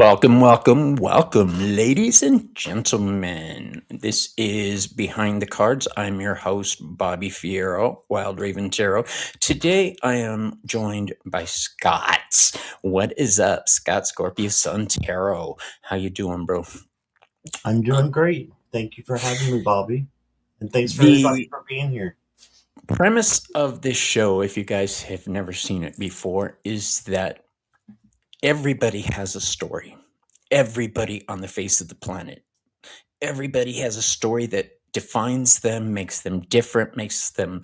Welcome, welcome, welcome, ladies and gentlemen. This is Behind the Cards. I'm your host, Bobby Fierro, Wild Raven Tarot. Today, I am joined by Scott. What is up, Scott Scorpio Sun Tarot? How you doing, bro? I'm doing great. Thank you for having me, Bobby. And thanks for everybody The for being here. premise of this show, if you guys have never seen it before, is that everybody has a story. Everybody on the face of the planet. Everybody has a story that defines them, makes them different, makes them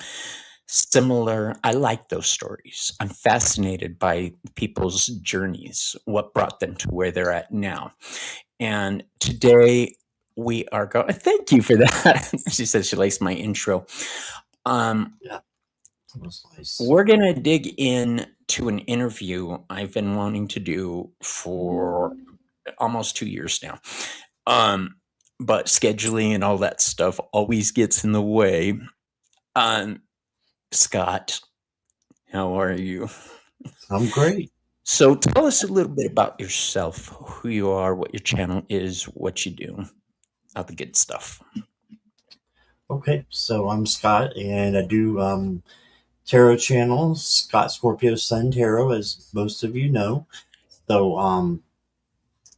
similar. I like those stories. I'm fascinated by people's journeys, what brought them to where they're at now. And today we are going, thank you for that. She says she likes my intro. Um, Yeah, that was nice. we're going to dig in to an interview I've been wanting to do for almost 2 years now. Um, but scheduling and all that stuff always gets in the way. Um, Scott, how are you? I'm great. So tell us a little bit about yourself, who you are, what your channel is, what you do, all the good stuff. Okay, so I'm Scott, and I do tarot channels, Scott Scorpio Sun Tarot, as most of you know. So,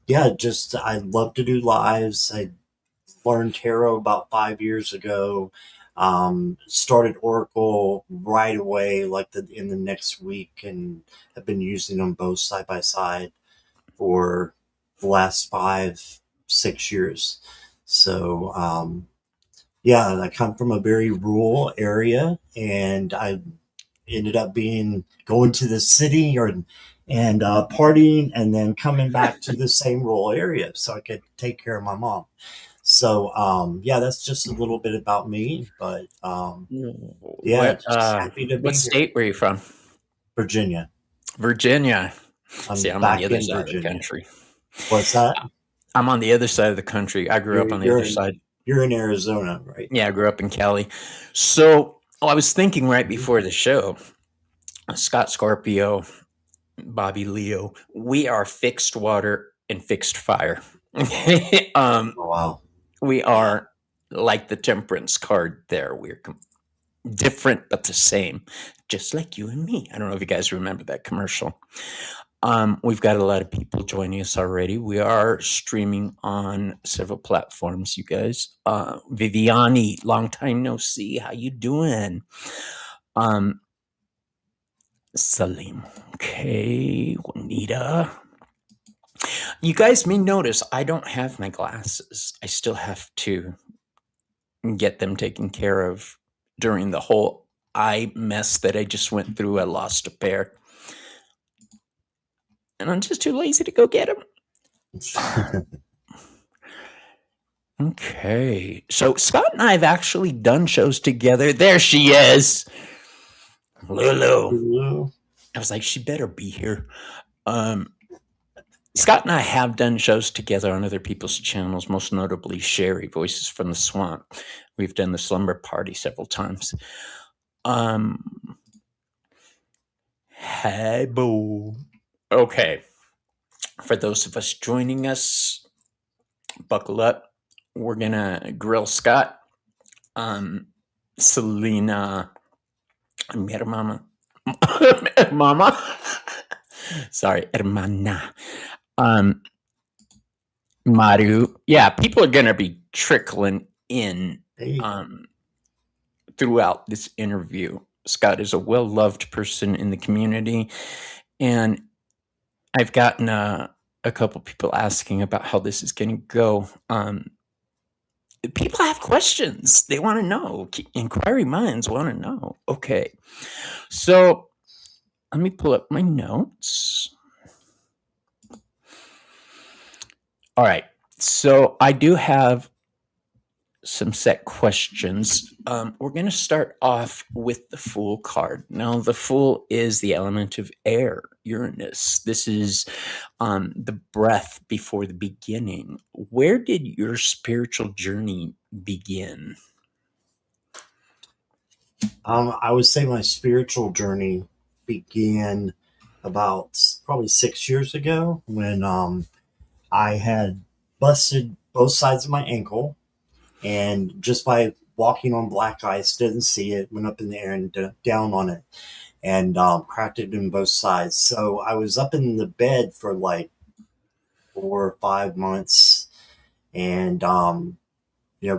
yeah, just I love to do lives. I learned tarot about 5 years ago. Started Oracle right away, like in the next week, and have been using them both side by side for the last 5, 6 years. So, yeah, I come from a very rural area, and I ended up being going to the city and partying, and then coming back to the same rural area so I could take care of my mom. So, yeah, that's just a little bit about me, but yeah, What just happy to what be here. state were you from? Virginia. Virginia. See, I'm I'm on the back other in side of the Virginia. country. What's that? I'm on the other side of the country. I grew up You're on the you're other in side. you're in Arizona, right? Yeah, I grew up in Cali. So I was thinking right before the show, Scott Scorpio, Bobby Leo, we are fixed water and fixed fire. um, Oh, wow. we Yeah. are like the temperance card there. We're different but the same, just like you and me. I don't know if you guys remember that commercial. We've got a lot of people joining us already. We are streaming on several platforms, you guys. Viviani, long time no see. How you doing? Um, Salim. Okay, Juanita. You guys may notice I don't have my glasses. I still have to get them taken care of during the whole eye mess that I just went through. I lost a pair. And I'm just too lazy to go get them. Okay. So Scott and I have actually done shows together. There she is. Lulu. Hello. I was like, she better be here. Um, Scott and I have done shows together on other people's channels, most notably Sherry, Voices from the Swamp. We've done the Slumber Party several times. Hey, boo. Okay. For those of us joining us, buckle up. We're going to grill Scott. Selena, Mama. Mama. Sorry, hermana. Um, Maru. Yeah, people are going to be trickling in Hey. throughout this interview. Scott is a well loved person in the community. And I've gotten a couple people asking about how this is going to go. People have questions. They want to know. Inquiry minds want to know. Okay. So let me pull up my notes. All right. So I do have some set questions. We're going to start off with the Fool card. Now, the Fool is the element of air, Uranus. This is the breath before the beginning. Where did your spiritual journey begin? I would say my spiritual journey began about probably 6 years ago when I had busted both sides of my ankle, and just by walking on black ice, didn't see it, went up in the air and down on it, and cracked it in both sides. So I was up in the bed for like 4 or 5 months, and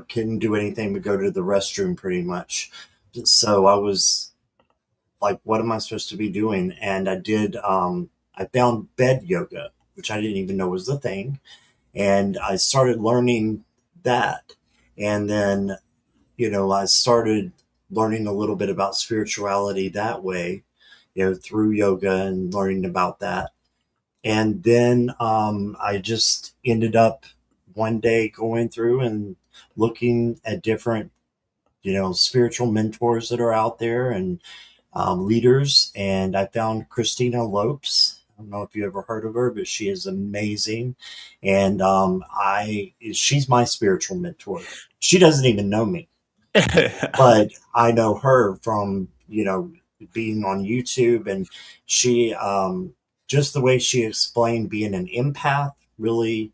couldn't do anything but go to the restroom pretty much. So I was like, what am I supposed to be doing? And I found bed yoga, which I didn't even know was the thing. And I started learning that. And then, I started learning a little bit about spirituality that way, through yoga and learning about that. And then I just ended up one day going through and looking at different, spiritual mentors that are out there, and leaders. And I found Christina Lopes. I don't know if you ever heard of her, but she is amazing. And she's my spiritual mentor. She doesn't even know me, but I know her from, being on YouTube. And she, just the way she explained being an empath really,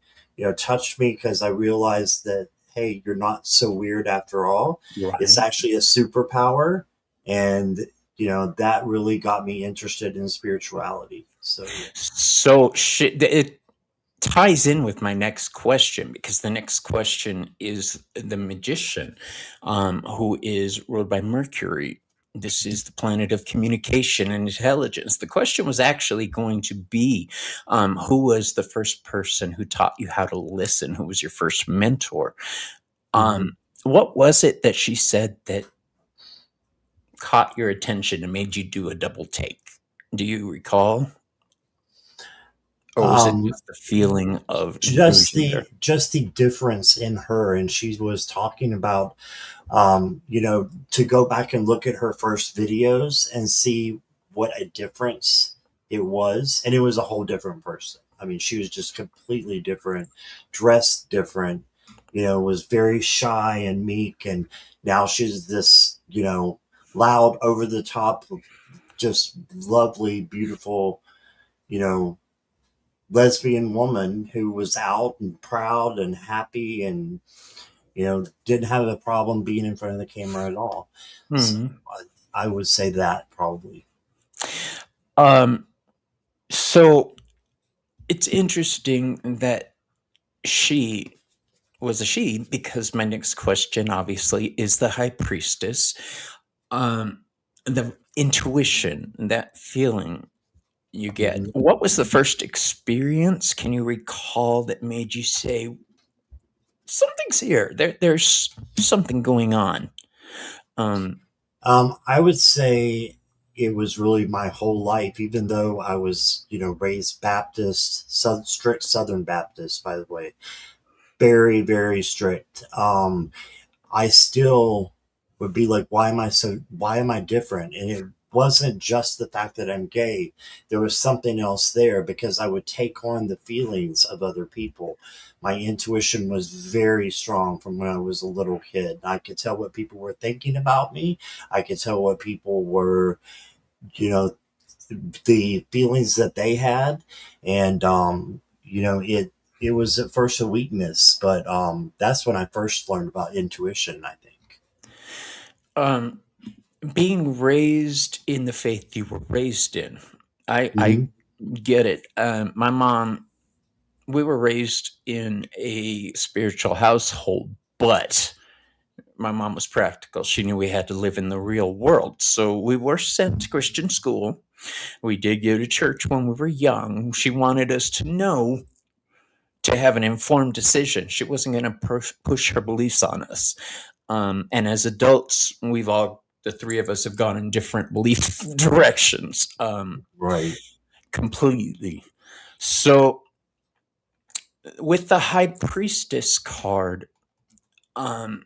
touched me, because I realized that, hey, you're not so weird after all. It's Right. actually a superpower. And, that really got me interested in spirituality. So, yeah. So it ties in with my next question, because the next question is the magician, who is ruled by Mercury. This is the planet of communication and intelligence. The question was actually going to be, who was the first person who taught you how to listen? Who was your first mentor? Mhm. What was it that she said that caught your attention and made you do a double take? Do you recall? Or was it Um, just the feeling of just inclusion the there? just the difference in her. And she was talking about, to go back and look at her first videos and see what a difference it was. And it was a whole different person. I mean, she was just completely different, dressed different, was very shy and meek. And now she's this, loud, over the top, just lovely, beautiful, you know, lesbian woman who was out and proud and happy, and didn't have a problem being in front of the camera at all. So Mhm. I would say that probably. Um, so it's interesting that she was a she, because my next question obviously is the high priestess. Um, the intuition, that feeling you get. Mhm. What was the first experience? Can you recall that made you say something's here? There's something going on. Um, I would say it was really my whole life, even though I was, raised Baptist, strict Southern Baptist, by the way, very, very strict. I still would be like, why am I different? And it wasn't just the fact that I'm gay. There was something else there, because I would take on the feelings of other people. My intuition was very strong from when I was a little kid. I could tell what people were thinking about me. I could tell what people were, you know, the feelings that they had. And, it was at first a weakness, but that's when I first learned about intuition, I think. um, being raised in the faith you were raised in, I Mhm. get it. My mom, we were raised in a spiritual household, but my mom was practical. She knew we had to live in the real world. So we were sent to Christian school. We did go to church when we were young. She wanted us to know, to have an informed decision. She wasn't going to push her beliefs on us. And as adults, the three of us have gone in different belief directions, Right. completely. So with the high priestess card, um,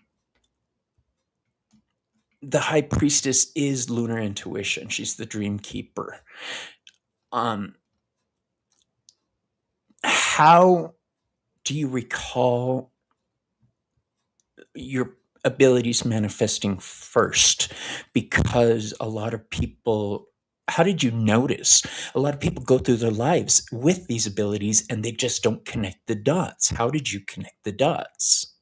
the high priestess is lunar intuition. She's the dream keeper. Um, how do you recall your abilities manifesting first? Because a lot of people how did you notice? A lot of people go through their lives with these abilities and they just don't connect the dots. How did you connect the dots?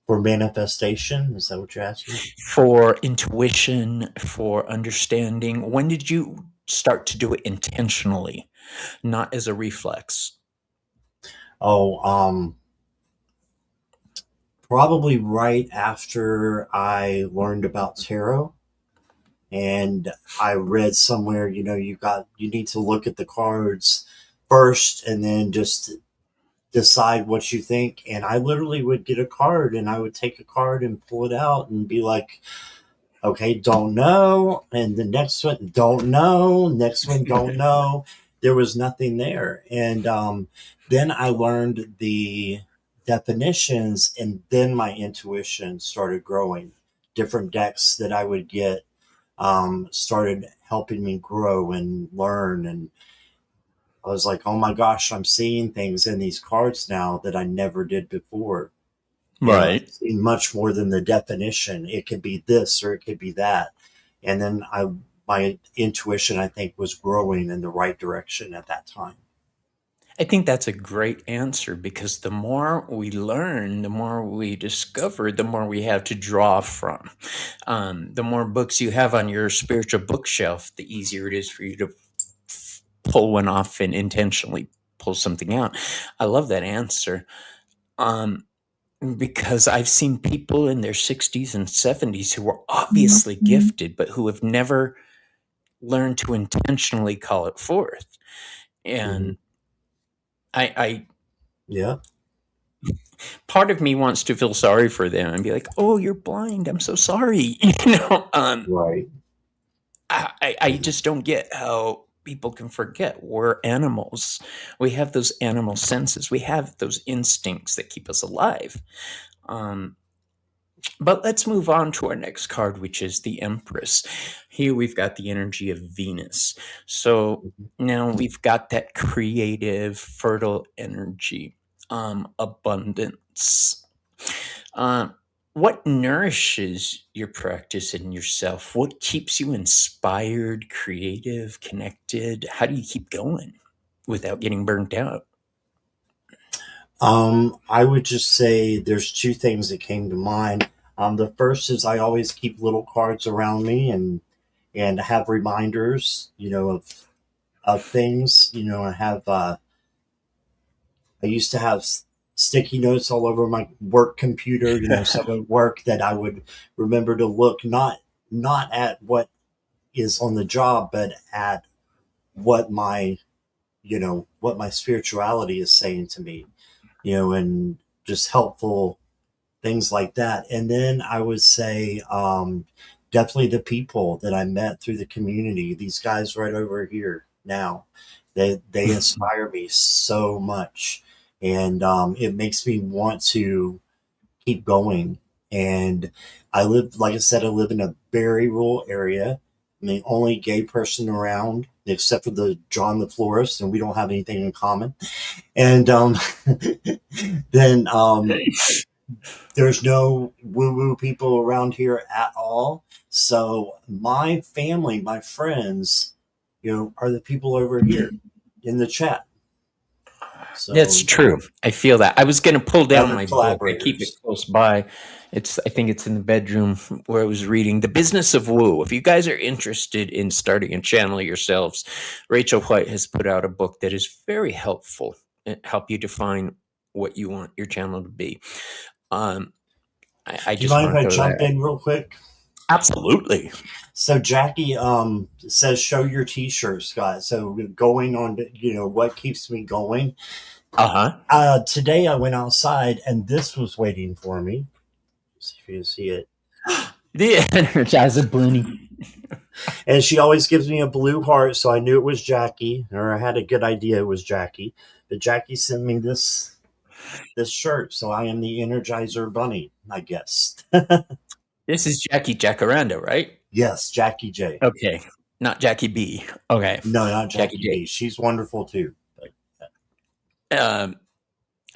For manifestation, is that what you're asking? For intuition, for understanding, when did you start to do it intentionally, not as a reflex? Oh, probably right after I learned about tarot, and I read somewhere, you need to look at the cards first and then just decide what you think. And I literally would get a card and I would take a card and pull it out and be like, okay, don't know. And the next one, don't know. Next one, don't know. There was nothing there. And then I learned the definitions, and then my intuition started growing. Different decks that I would get started helping me grow and learn. And I was like, oh my gosh, I'm seeing things in these cards now that I never did before. I'm Right. seeing much more than the definition. It could be this or it could be that. And then my intuition, I think, was growing in the right direction at that time. I think that's a great answer because the more we learn, the more we discover, the more we have to draw from. The more books you have on your spiritual bookshelf, the easier it is for you to pull one off and intentionally pull something out. I love that answer. Um, because I've seen people in their 60s and 70s who are obviously gifted, but who have never learned to intentionally call it forth. Hmm. And I Yeah, part of me wants to feel sorry for them and be like, "Oh, you're blind. I'm so sorry." You know, right. I Yeah. just don't get how people can forget we're animals. We have those animal senses. We have those instincts that keep us alive. Um, But let's move on to our next card, which is the Empress. Here we've got the energy of Venus. So Mhm. now we've got that creative, fertile energy, abundance. Um, what nourishes your practice and yourself? What keeps you inspired, creative, connected? How do you keep going without getting burnt out? I would just say there's two things that came to mind. The first is I always keep little cards around me and have reminders, of things. I used to have sticky notes all over my work computer, some at work that I would remember to look not at what is on the job, but at what my spirituality is saying to me, and just helpful things like that. And then I would say definitely the people that I met through the community. These guys right over here now, they inspire me so much, and it makes me want to keep going. And like I said, I live in a very rural area. I'm the only gay person around, except for the John the florist, and we don't have anything in common. And then there's no woo woo people around here at all. So my family, my friends, are the people over here in the chat. That's So true. I feel that. I was going to pull down other my book. I keep it collaborators. close by. I think it's in the bedroom where I was reading The Business of Woo. If you guys are interested in starting a channel yourselves, Rachel White has put out a book that is very helpful. It help you define what you want your channel to be. Um, I Do you just mind if want I to go jump there. in real quick? Absolutely. So Jackie says show your t-shirt, Scott. So going on to, what keeps me going. Uh huh. Today I went outside and this was waiting for me. See if you can see it. The Energizer Bunny. And she always gives me a blue heart, so I knew it was Jackie, or I had a good idea it was Jackie. But Jackie sent me this shirt, so I am the Energizer Bunny, I guess. This is Jackie Jacaranda, right? Yes, Jackie J. Okay. Not Jackie B. Okay. No, not Jackie Jackie J. B. She's wonderful too. But Um,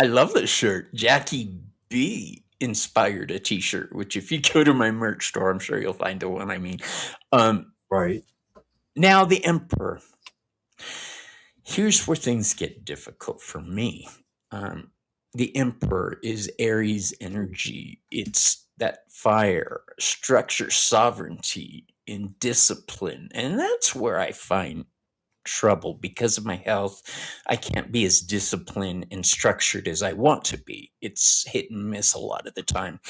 I love this shirt. Jackie B inspired a t-shirt, which if you go to my merch store, I'm sure you'll find the one I mean. Um, right. Now, the Emperor. Here's where things get difficult for me. Um, the Emperor is Aries energy. It's that fire, structure, sovereignty, and discipline. And that's where I find trouble because of my health. I can't be as disciplined and structured as I want to be. It's hit and miss a lot of the time.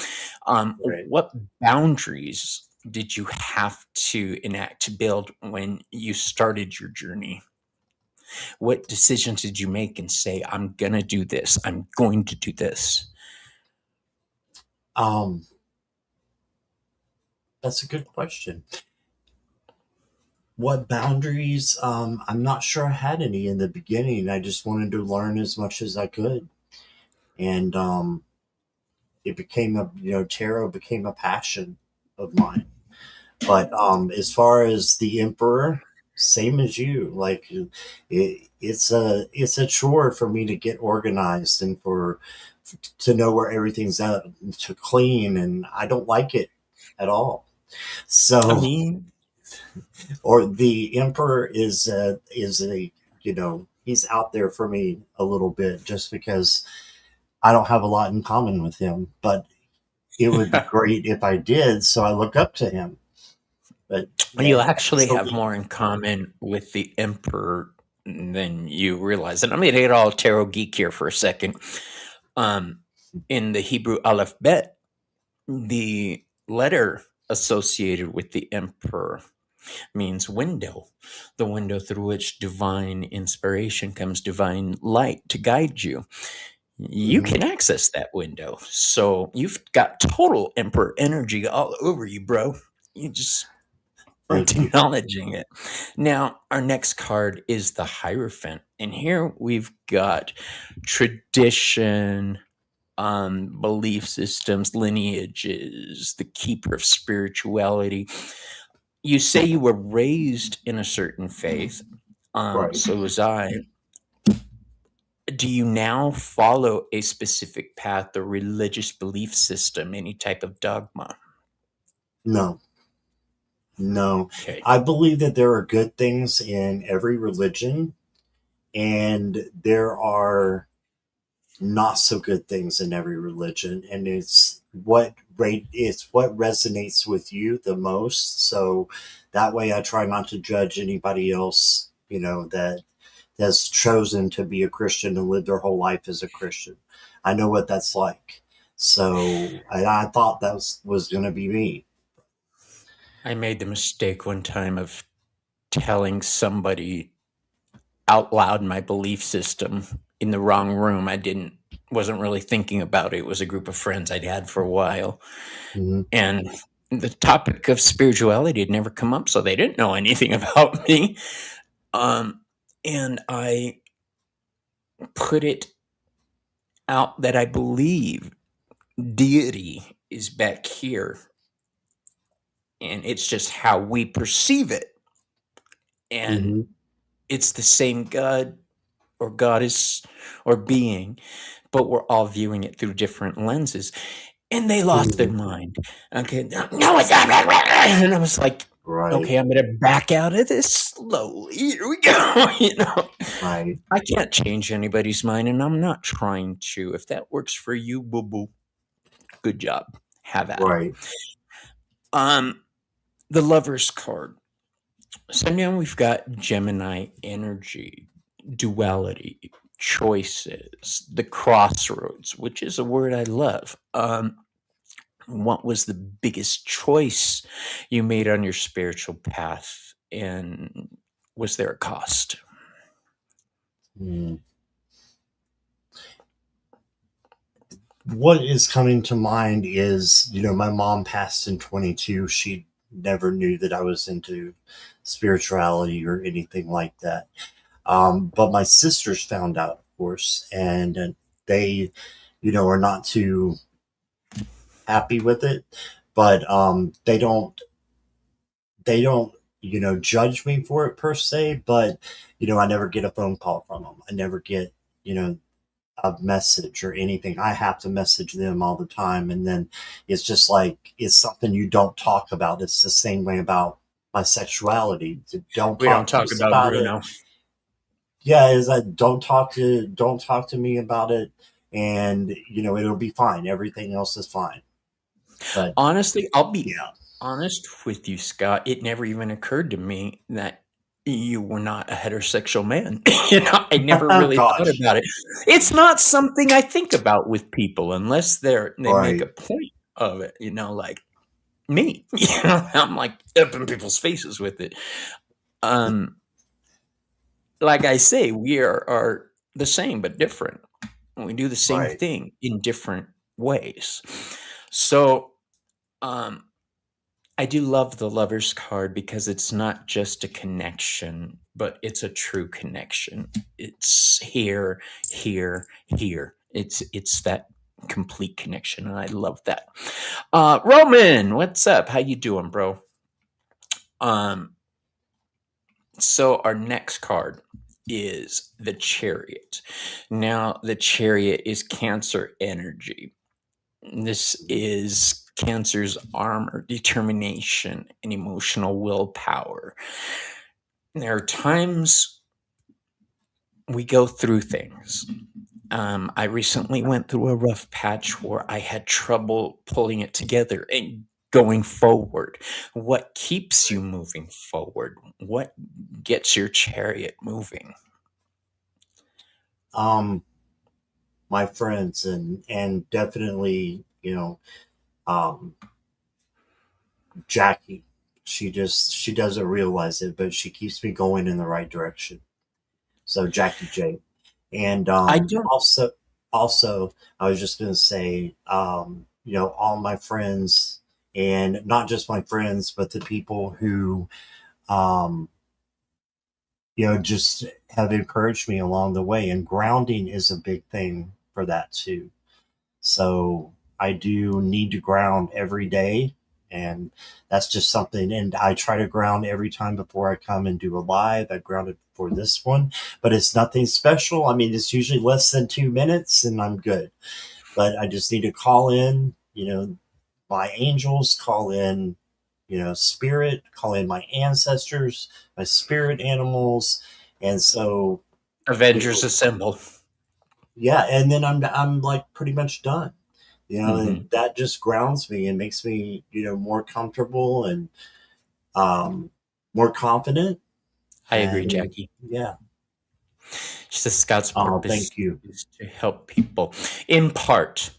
Right. What boundaries did you have to enact to build when you started your journey? What decisions did you make and say, I'm going to do this? I'm going to do this? Um, that's a good question. What boundaries? I'm not sure I had any in the beginning. I just wanted to learn as much as I could, and it became tarot became a passion of mine. But as far as the Emperor, same as you. Like it's a chore for me to get organized and for to know where everything's at, to clean, and I don't like it at all. I So, mean, or the Emperor is a he's out there for me a little bit just because I don't have a lot in common with him, but it would be great if I did. So I look up to him. But you yeah, actually so have more in common with the Emperor than you realize. And I'm going to get all tarot geek here for a second. Um, in the Hebrew alphabet, the letter associated with the Emperor means window, the window through which divine inspiration comes, divine light to guide you. You mhm, can access that window. So you've got total Emperor energy all over you, bro. You just aren't thank you. acknowledging it. Now, our next card is the Hierophant. And here we've got tradition, belief systems, lineages, the keeper of spirituality. You say you were raised in a certain faith. Right. So was I. Do you now follow a specific path or religious belief system, any type of dogma? No, no. Okay. I believe that there are good things in every religion, and there are not so good things in every religion, and it's what resonates with you the most. So that way, I try not to judge anybody else. That has chosen to be a Christian and live their whole life as a Christian. I know what that's like. So I thought that was going to be me. I made the mistake one time of telling somebody out loud my belief system in the wrong room. I didn't wasn't really thinking about it. It was a group of friends I'd had for a while. Mhm. And the topic of spirituality had never come up, so they didn't know anything about me. Um, and I put it out that I believe deity is back here, and it's just how we perceive it. And Hmm. it's the same God or goddess or being, but we're all viewing it through different lenses. And they lost their Hmm. mind. Okay, no, it's not. And I was like, Right. okay, I'm gonna back out of this slowly. Here we go. Right. I can't change anybody's mind, and I'm not trying to. If that works for you, boo boo, good job. Have at it. Right. Um, the Lover's card. So now we've got Gemini energy, duality, choices, the crossroads, which is a word I love. What was the biggest choice you made on your spiritual path? And was there a cost? Mm. What is coming to mind is, my mom passed in 22. She never knew that I was into spirituality or anything like that. But my sisters found out, of course, and they, are not too happy with it. But they don't judge me for it per se. But I never get a phone call from them. I never get you know a message or anything. I have to message them all the time, and then it's just like it's something you don't talk about. It's the same way about my sexuality. Don't We don't talk to talk us about about it. Bruno. Yeah, is that don't talk to me about it, and it'll be fine. Everything else is fine. But Honestly, I'll be yeah, honest with you, Scott. It never even occurred to me that you were not a heterosexual man. I never really thought gosh, about it. It's not something I think about with people unless they make a right, point of it. Like me. I'm like up in people's faces with it. Um, like I say, we are the same but different. We do the same right. thing in different ways. So, um, I do love the Lover's card because it's not just a connection, but it's a true connection. It's here, here, here. It's that complete connection, and I love that. Roman, what's up? How you doing, bro? Um, so our next card is the Chariot. Now, the Chariot is Cancer energy. This is Cancer's armor, determination, and emotional willpower. There are times we go through things. I recently went through a rough patch where I had trouble pulling it together and going forward. What keeps you moving forward? What gets your chariot moving? Um, my friends and definitely um Jackie. She doesn't realize it, but she keeps me going in the right direction. So Jackie J. And I don't. also I was just gonna say, all my friends, and not just my friends, but the people who um just have encouraged me along the way. And grounding is a big thing for that too. So I do need to ground every day. And that's just something. And I try to ground every time before I come and do a live. I grounded for this one, but it's nothing special. I mean, it's usually less than 2 minutes and I'm good. But I just need to call in, my angels, call in, spirit, call in my ancestors, my spirit animals. And so, you Avengers know, Assemble. yeah. And then I'm like pretty much done. And Hmm. that just grounds me and makes me more comfortable and um more confident. I agree, And Jackie. yeah. It's just Scott's purpose Thank you. is to help people in part,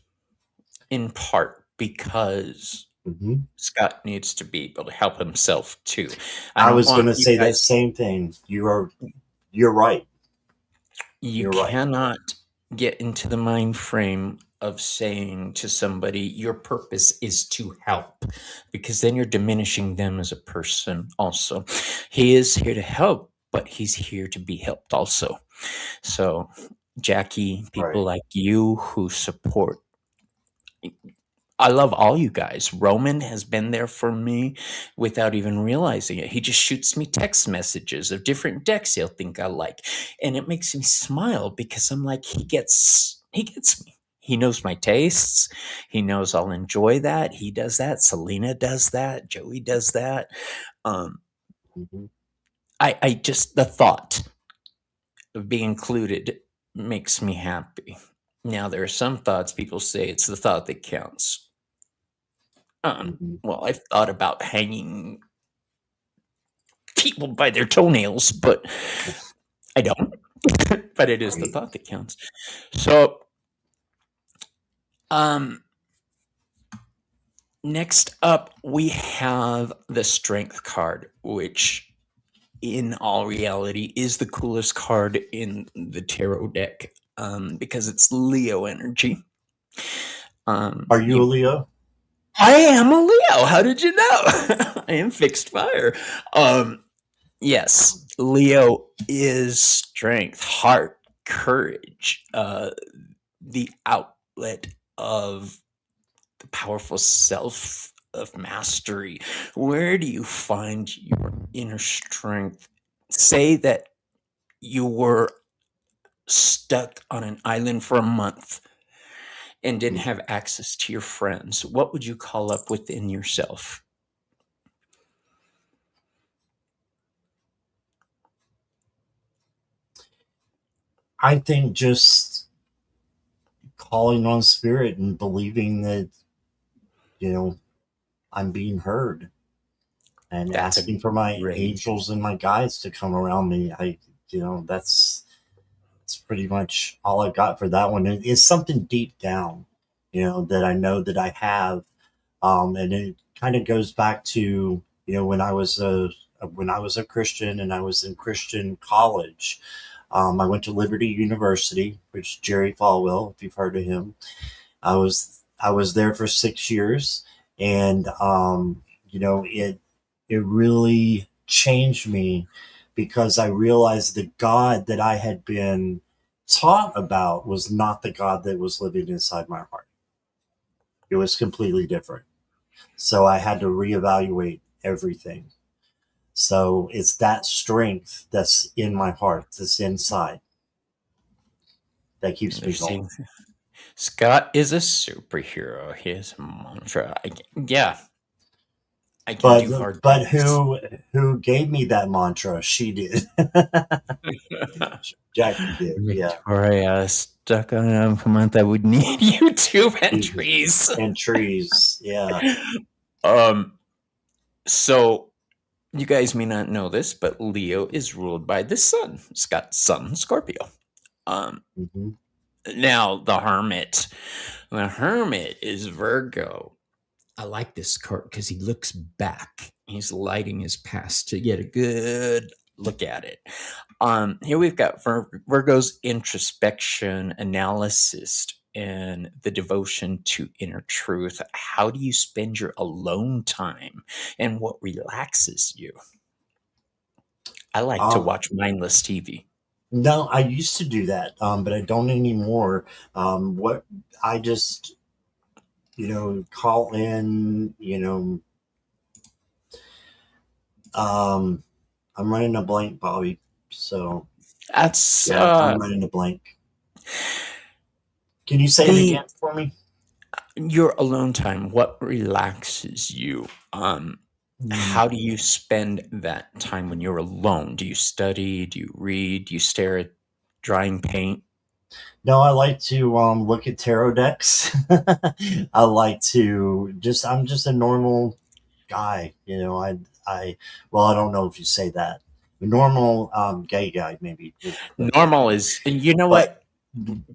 because Hmm. Scott needs to be able to help himself too. I I don't was going want to you say that guys, same thing. You're right. you You're right. cannot get into the mind frame of saying to somebody, your purpose is to help, because then you're diminishing them as a person also. He is here to help, but he's here to be helped also. So, Jackie, people Right. like you who support, I love all you guys. Roman has been there for me without even realizing it. He just shoots me text messages of different decks he'll think I like. And it makes me smile because I'm like, he gets me. He knows my tastes. He knows I'll enjoy that. He does that. Selena does that. Joey does that. Um, Hmm. I just, the thought of being included makes me happy. Now, there are some thoughts people say it's the thought that counts. Hmm. Well, I've thought about hanging people by their toenails, but I don't. But it is the Right. thought that counts. So, um, next up, we have the Strength card, which in all reality is the coolest card in the tarot deck, because it's Leo energy. Are you a You Leo? I am a Leo. How did you know? I am fixed fire. Yes, Leo is strength, heart, courage, the outlet of the powerful self of mastery. Where do you find your inner strength? Say that you were stuck on an island for a month and didn't Mhm. have access to your friends. What would you call up within yourself? I think just calling on spirit and believing that, you know, I'm being heard, and That's a asking for my great. angels and my guides to come around me. That's pretty much all I got for that one. It's something deep down, that I know that I have. And it kind of goes back to, when I was a Christian and I was in Christian college. I went to Liberty University, which Jerry Falwell, if you've heard of him. I was there for 6 years, and it really changed me, because I realized the God that I had been taught about was not the God that was living inside my heart. It was completely different. So I had to reevaluate everything. So it's that strength that's in my heart, that's inside, that keeps me See, going. Scott is a superhero. His mantra. Yeah, I can do But hard but things. who gave me that mantra? She did. Jackie did. Yeah. Victoria, stuck on a month. I would need YouTube entries. And trees. Yeah. um, so you guys may not know this, but Leo is ruled by the sun. Scott Sun Scorpio. Um, Hmm. now the Hermit. The Hermit is Virgo. I like this card because he looks back. He's lighting his past to get a good look at it. Here we've got Virgo's introspection, analysis, and the devotion to inner truth. How do you spend your alone time, and what relaxes you? I like to Um, watch mindless TV. no, I used to do that, but I don't anymore. What I just, call in, um, I'm running a blank, Bobby. So That's yeah, I'm running a blank. Can you say it the again for me? your alone time. What relaxes you? Mm. How do you spend that time when you're alone? Do you study? Do you read? Do you stare at drying paint? No, I like to look at tarot decks. I like to I'm just a normal guy. Well, I don't know if you say that. A normal gay guy, maybe would put that. Normal is, you know But what?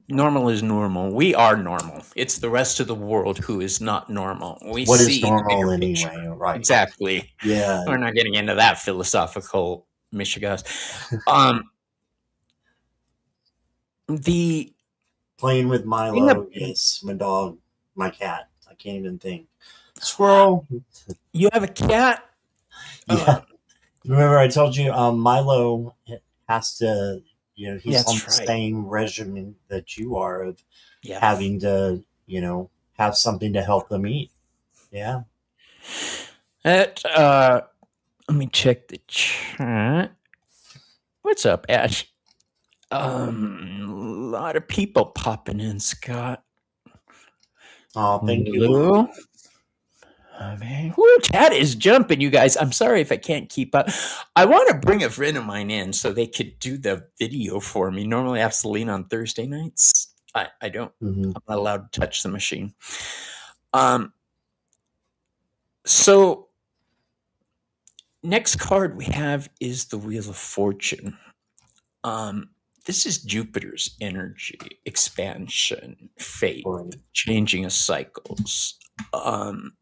Normal is normal. We are normal. It's the rest of the world who is not normal. We what is see the normal bigger picture. anyway? Right. Exactly. Yeah. We're not getting into that philosophical Michigas. Um, the Playing with thing of, Milo. Yes. My dog. My cat. I can't even think. Squirrel. you have a cat. Yeah. Remember I told you Milo has to, he's on That's the right. same regimen that you are, of Yeah. having to, have something to help them eat. Yeah. That, let me check the chat. What's up, Ash? A lot of people popping in, Scott. Oh, thank you, Lou. Lou. Okay. Woo, chat is jumping, you guys. I'm sorry if I can't keep up. I want to bring a friend of mine in so they could do the video for me. Normally I have Celine on Thursday nights. I don't, Hmm. I'm not allowed to touch the machine. Um, so next card we have is the Wheel of Fortune. Um, this is Jupiter's energy, expansion, fate, Right. changing of cycles. Um,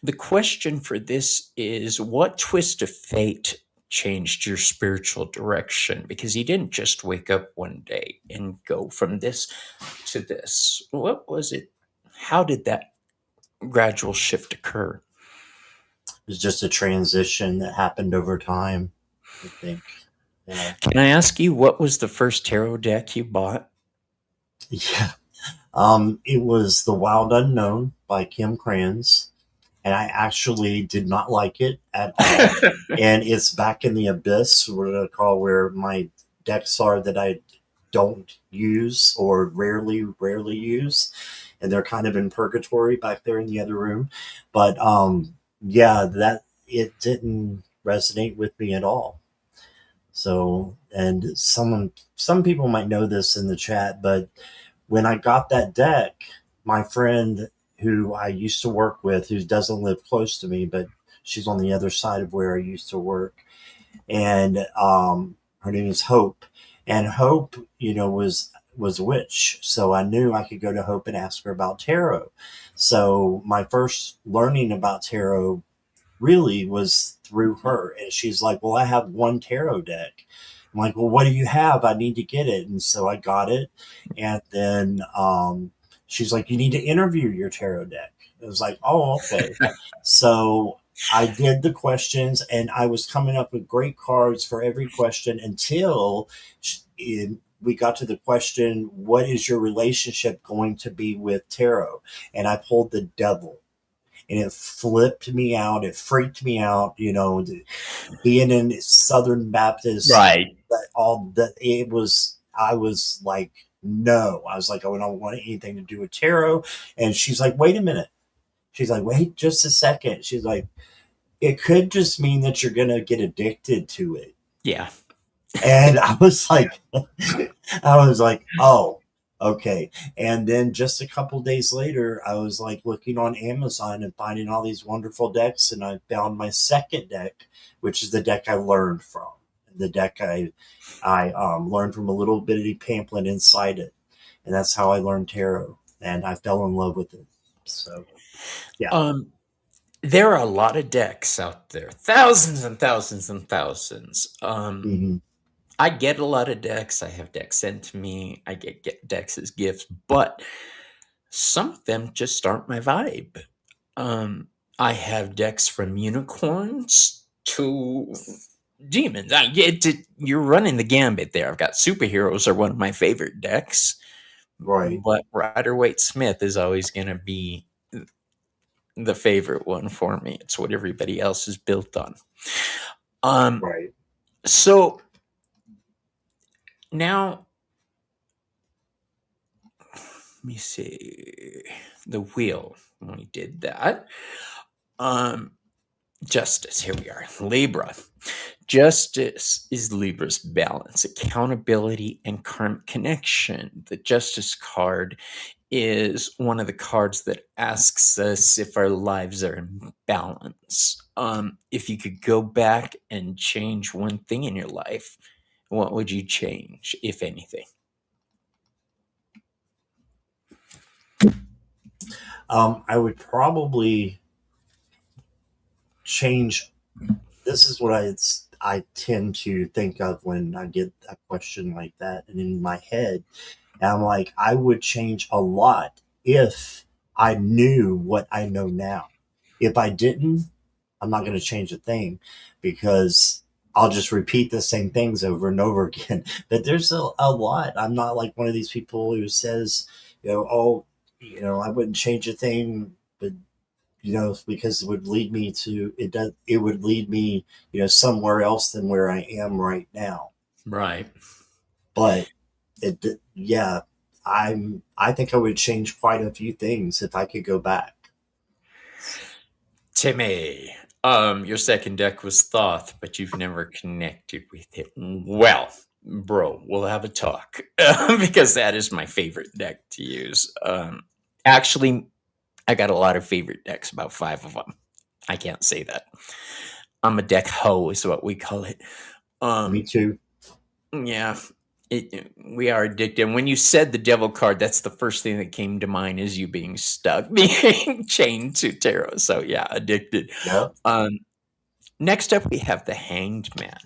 the question for this is, what twist of fate changed your spiritual direction? Because you didn't just wake up one day and go from this to this. What was it? How did that gradual shift occur? It's just a transition that happened over time, I think. Yeah. Can I ask you, what was the first tarot deck you bought? Yeah. It was The Wild Unknown by Kim Kranz, and I actually did not like it at all. And it's back in the abyss, what I call, where my decks are that I don't use, or rarely use, and they're kind of in purgatory back there in the other room. But yeah, that it didn't resonate with me at all. So, and some people might know this in the chat, but when I got that deck, my friend who I used to work with, who doesn't live close to me, but she's on the other side of where I used to work, and her name is Hope, and Hope, was a witch, so I knew I could go to Hope and ask her about tarot. So my first learning about tarot really was through her. And she's like, well, I have one tarot deck. I'm like, well, what do you have? I need to get it. And so I got it. And then she's like, you need to interview your tarot deck. It was like, oh, okay. So I did the questions and I was coming up with great cards for every question until we got to the question, what is your relationship going to be with tarot? And I pulled the devil, and it flipped me out. It freaked me out. Being in Southern Baptist, Right. that all that it was. I was like, no. I was like, I don't want anything to do with tarot. And she's like, wait a minute. She's like, wait just a second. She's like, it could just mean that you're gonna get addicted to it. Yeah. And I was like, oh, okay. And then just a couple days later, I was like looking on Amazon and finding all these wonderful decks, and I found my second deck, which is the deck I learned from. The deck I learned from a little bitty pamphlet inside it, and that's how I learned tarot, and I fell in love with it. So yeah. Um, there are a lot of decks out there, thousands and thousands and thousands. Hmm. I get a lot of decks. I have decks sent to me. I get decks as gifts, but some of them just aren't my vibe. I have decks from unicorns to demons. You're running the gambit there. I've got superheroes are one of my favorite decks, Right. but Rider Waite Smith is always going to be the favorite one for me. It's what everybody else is built on. Um, Right. so now let me see the wheel. When we did that, um, justice. Here we are, Libra. Justice is Libra's balance, accountability, and karmic connection. The Justice card is one of the cards that asks us if our lives are in balance. If you could go back and change one thing in your life, what would you change, if anything? I would probably change. This is what I tend to think of when I get a question like that, and in my head, and I'm like, I would change a lot if I knew what I know now. If I didn't, I'm not going to change a thing, because I'll just repeat the same things over and over again. But there's a lot. I'm not like one of these people who says, oh, I wouldn't change a thing, but because it would lead me to it would lead me, somewhere else than where I am right now. Right. But yeah, I think I would change quite a few things if I could go back. Timmy, your second deck was Thoth, but you've never connected with it. Well, bro, we'll have a talk because that is my favorite deck to use. Actually, I got a lot of favorite decks, about 5 of them. I can't say that. I'm a deck hoe, is what we call it. Me Um, too. yeah, we are addicted. And when you said the devil card, that's the first thing that came to mind is you being stuck, being chained to tarot. So yeah, addicted. Yeah. Um, Next up, we have the Hanged Man.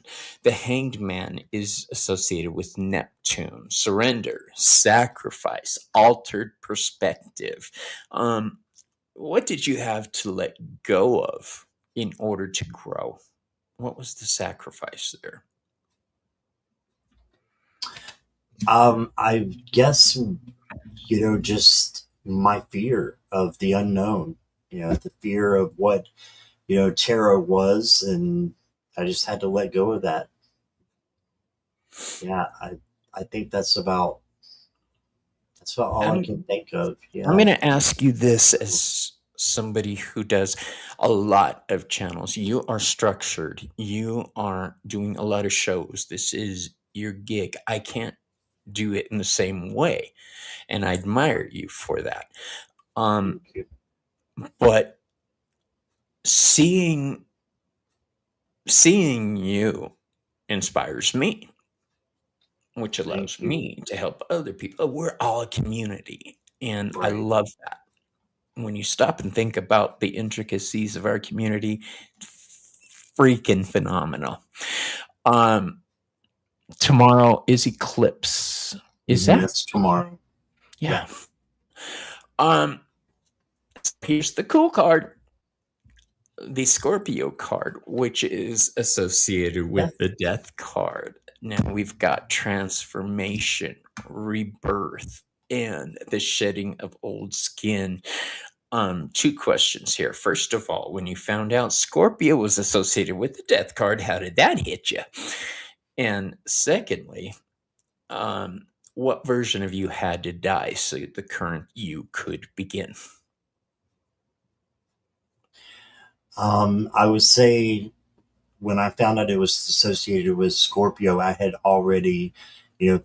The Hanged Man is associated with Neptune, surrender, sacrifice, altered perspective. Um, what did you have to let go of in order to grow? What was the sacrifice there? I guess, just my fear of the unknown, the fear of what, tarot was, and I just had to let go of that. Yeah, I think that's about all I I'm, can think of. I'm Yeah. going to ask you this as somebody who does a lot of channels. You are structured. You are doing a lot of shows. This is your gig. I can't do it in the same way, and I admire you for that. Thank you. But seeing you inspires me, which Thank allows you. me to help other people. We're all a community, and I Right. love that. When you stop and think about the intricacies of our community, freaking phenomenal. Um, Tomorrow is eclipse. Is Mhm, that? that's tomorrow. Yeah. Yeah. Um, Here's the cool card. The Scorpio card, which is associated Yeah. with the death card. Now we've got transformation, rebirth, and the shedding of old skin. Two questions here. First of all, when you found out Scorpio was associated with the death card, how did that hit you? And secondly, what version of you had to die so the current you could begin? I would say when I found out it was associated with Scorpio, I had already,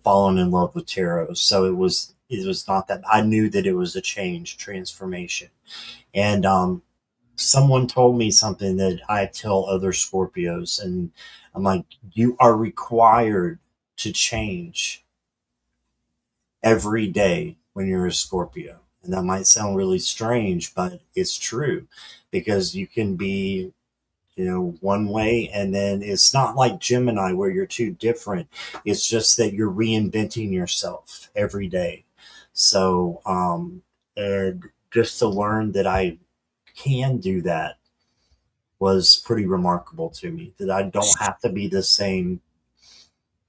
fallen in love with tarot. So it was not that I knew that it was a change, transformation. And someone told me something that I tell other Scorpios, and I'm like, you are required to change every day when you're a Scorpio. And that might sound really strange, but it's true because you can be, one way, and then it's not like Gemini where you're too different. It's just that you're reinventing yourself every day. So, and just to learn that I can do that was pretty remarkable to me, that I don't have to be the same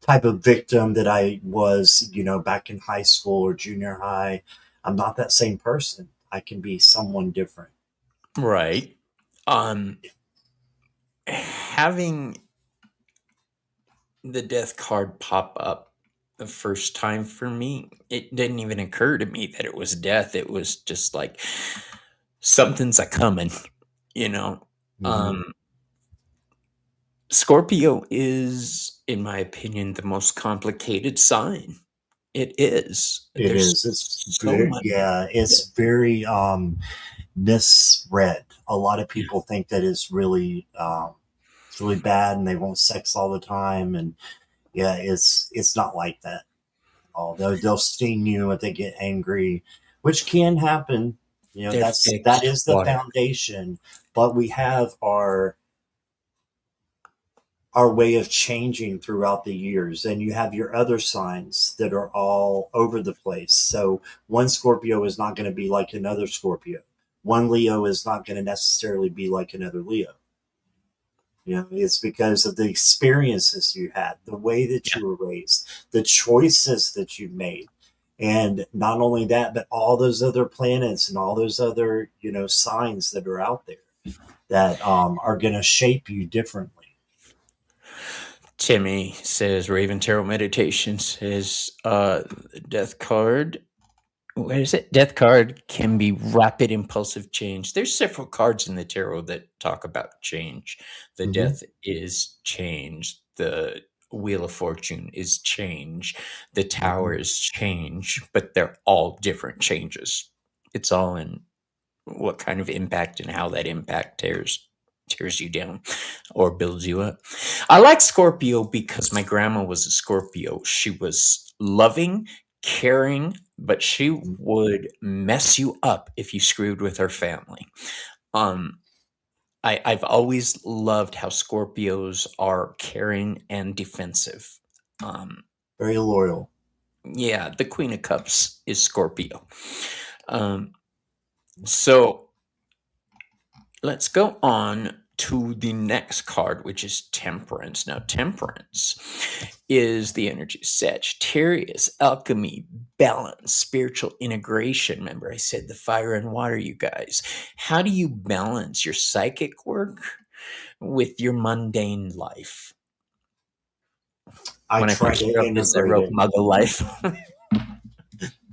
type of victim that I was, back in high school or junior high. I'm not that same person. I can be someone different. Right. Um, Having the death card pop up the first time for me, it didn't even occur to me that it was death. It was just like something's a coming, you know. Hmm. Um, Scorpio is, in my opinion, the most complicated sign. It is. It There's is. It's so very, much. yeah, it's very misread. A lot of Yeah, people think that it's really bad, and they want sex all the time. And yeah, it's not like that. Oh, they'll sting you if they get angry, which can happen. they're That fixed is the water. foundation. But we have our way of changing throughout the years, and you have your other signs that are all over the place. So one Scorpio is not going to be like another Scorpio. One Leo is not going to necessarily be like another Leo. It's because of the experiences you had, the way that Yeah, you were raised, the choices that you made. And not only that, but all those other planets and all those other, signs that are out there that are going to shape you differently. Timmy says Raven Tarot Meditation says death card. What is it? Death card can be rapid impulsive change. There's several cards in the tarot that talk about change. The Hmm. death is change. The Wheel of Fortune is change. The Hmm. Tower is change, but they're all different changes. It's all in what kind of impact and how that impact tears you down or builds you up. I like Scorpio because my grandma was a Scorpio. She was loving, caring, but she would mess you up if you screwed with her family. Um, I've always loved how Scorpios are caring and defensive. Um, Very loyal. yeah, the Queen of Cups is Scorpio. Um, so let's go on to the next card, which is Temperance. Now, Temperance is the energy Sagittarius, alchemy, balance, spiritual integration. Remember, I said the fire and water, you guys. How do you balance your psychic work with your mundane life? I When I try put to you up, is there integrate a it. muggle life?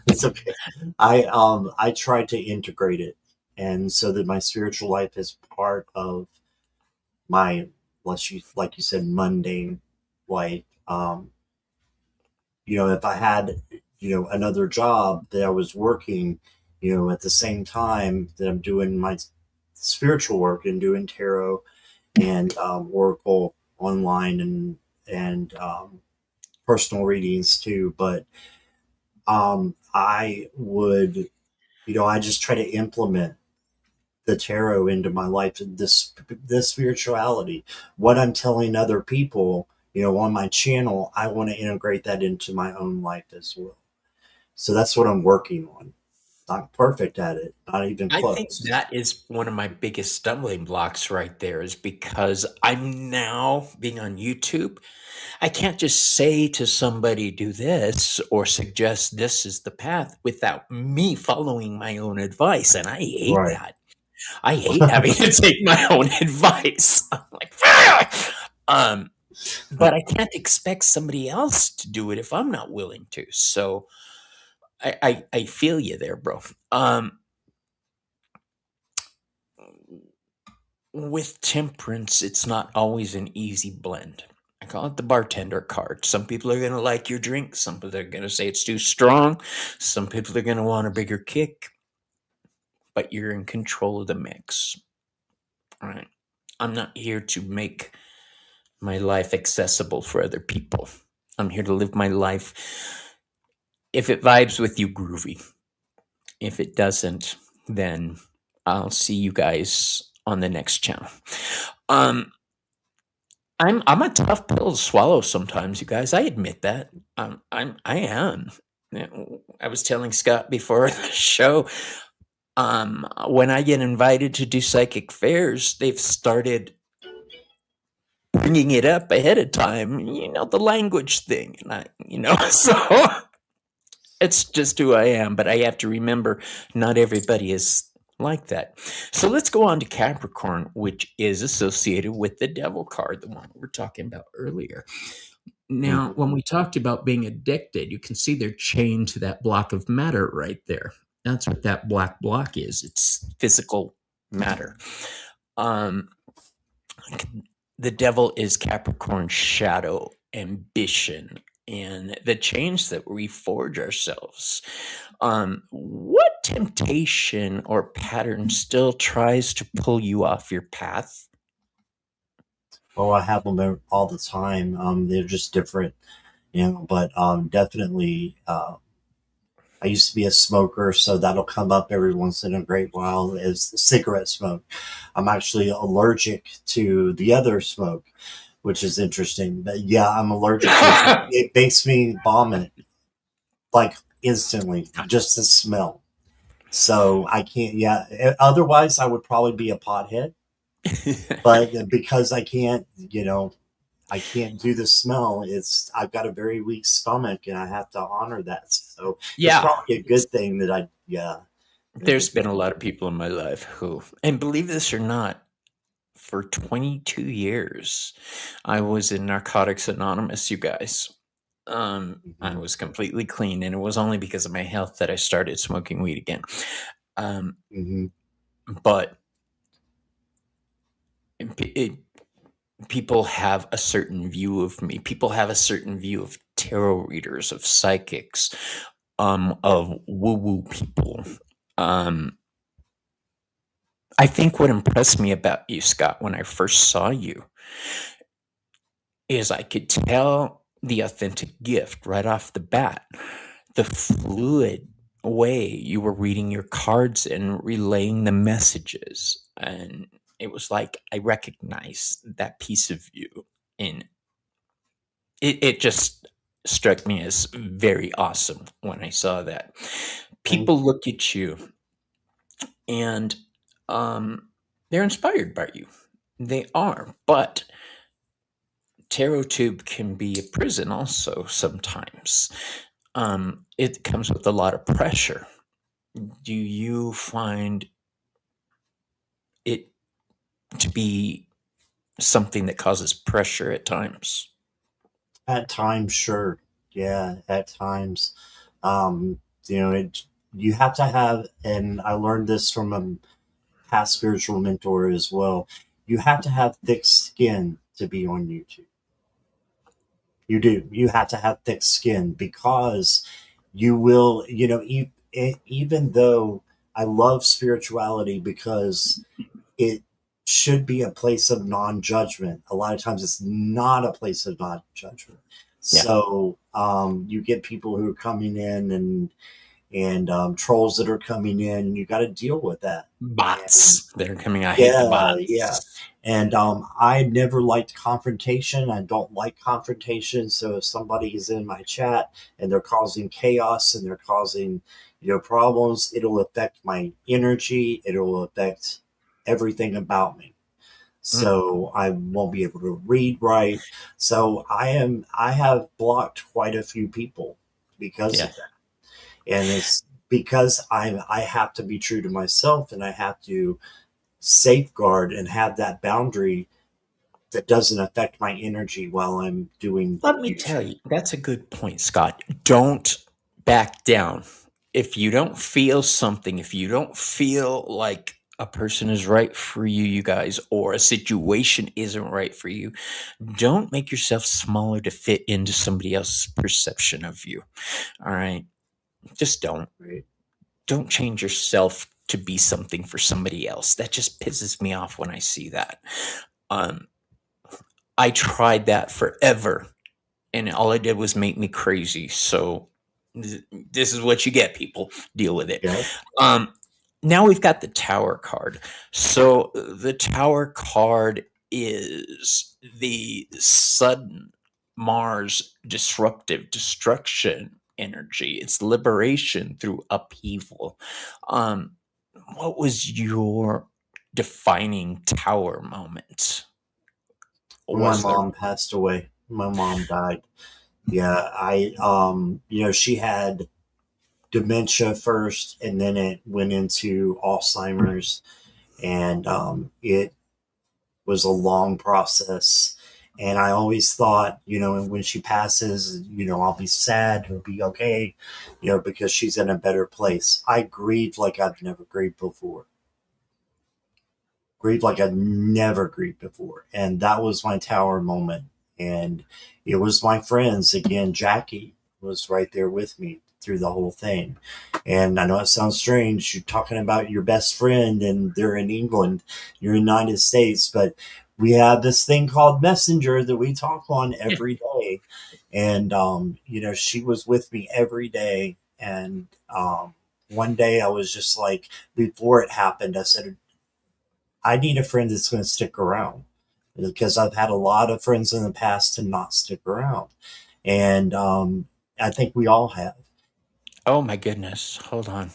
It's okay. I try to integrate it. and so that my spiritual life is part of my, like you said, mundane life. If I had, another job that I was working, at the same time that I'm doing my spiritual work and doing tarot and oracle online and personal readings too. But I would, I just try to implement the tarot into my life, this spirituality, what I'm telling other people, on my channel. I want to integrate that into my own life as well. So that's what I'm working on. Not perfect at it, not even I think close. that is one of my biggest stumbling blocks right there, is because I'm now being on YouTube. I can't just say to somebody, do this or suggest this is the path without me following my own advice. And I hate Right. that. I hate having to take my own advice. I'm like, "Ah!" But I can't expect somebody else to do it if I'm not willing to. So I feel you there, bro. With temperance, it's not always an easy blend. I call it the bartender card. Some people are going to like your drink. Some people are going to say it's too strong. Some people are going to want a bigger kick, but you're in control of the mix. All right. I'm not here to make my life accessible for other people. I'm here to live my life. If it vibes with you, groovy. If it doesn't, then I'll see you guys on the next channel. Um, I'm a tough pill to swallow sometimes, you guys. I admit that. I am. Yeah, I was telling Scott before the show. When I get invited to do psychic fairs, they've started bringing it up ahead of time. The language thing, and so it's just who I am. But I have to remember, not everybody is like that. So let's go on to Capricorn, which is associated with the Devil card, the one we were talking about earlier. Now, Mhm. when we talked about being addicted, you can see they're chained to that block of matter right there. That's what that black block is. It's physical matter. Um, the devil is Capricorn shadow, ambition, and the change that we forge ourselves. What temptation or pattern still tries to pull you off your path? Well, I have them all the time. They're just different, but definitely. I used to be a smoker, so that'll come up every once in a great while is cigarette smoke. I'm actually allergic to the other smoke, which is interesting. But yeah, I'm allergic to it. It makes me vomit like instantly, just the smell. So I can't, yeah. Otherwise, I would probably be a pothead. But because I can't do the smell. I've got a very weak stomach, and I have to honor that. So it's Yeah, probably a good thing that yeah, there's been a lot of people in my life who, and believe this or not, for 22 years, I was in Narcotics Anonymous, you guys. I Mhm, was completely clean, and it was only because of my health that I started smoking weed again. Um, mhm. but it, people have a certain view of me. People have a certain view of tarot readers, of psychics, of woo-woo people. Um, I think what impressed me about you, Scott, when I first saw you, is I could tell the authentic gift right off the bat. The fluid way you were reading your cards and relaying the messages. And it was like I recognized that piece of you. And it just struck me as very awesome when I saw that. Thank People you. look at you and they're inspired by you. They are. But tarot tube can be a prison also sometimes. It comes with a lot of pressure. Do you find it to be something that causes pressure at times? At times, sure. Yeah, at times. Um, you know, it you have to have, and I learned this from past spiritual mentor as well. You have to have thick skin to be on YouTube. You do. You have to have thick skin because you will, even though I love spirituality because it should be a place of non-judgment. A lot of times it's not a place of non-judgment. Yeah. So you get people who are coming in and trolls that are coming in. You got to deal with that. And Bots. They're coming. I hate the yeah, yeah. bots. And I never liked confrontation. I don't like confrontation. So if somebody is in my chat and they're causing chaos and they're causing, problems, it'll affect my energy. It'll affect everything about me. Mm, So I won't be able to read right. So I have blocked quite a few people because yeah. of that. And it's because I have to be true to myself and I have to safeguard and have that boundary that doesn't affect my energy while I'm doing Let me tell YouTube. you, that's a good point, Scott. Don't back down. If you don't feel something, if you don't feel like a person is right for you, you guys, or a situation isn't right for you, don't make yourself smaller to fit into somebody else's perception of you. All right. Just don't. Right? Don't change yourself to be something for somebody else. That just pisses me off when I see that. Um, I tried that forever and all it did was make me crazy. So this is what you get, people. Deal with it. Yeah. Um, Now we've got the Tower card. So the Tower card is the sudden Mars disruptive destruction energy. It's liberation through upheaval. Um, what was your defining Tower moment? When my Was there? mom passed away, my mom died. Yeah, she had dementia first, and then it went into Alzheimer's, and it was a long process. And I always thought, when she passes, I'll be sad, it'll be okay, because she's in a better place. I grieved like I've never grieved before. Grieved like I'd never grieved before. And that was my tower moment. And it was my friends again. Jackie was right there with me through the whole thing. And I know it sounds strange. You're talking about your best friend and they're in England, you're in the United States, but we have this thing called Messenger that we talk on Yeah. every day. And, she was with me every day. And one day I was just like, before it happened, I said, I need a friend that's going to stick around because I've had a lot of friends in the past to not stick around. And I think we all have. Oh my goodness. Hold on.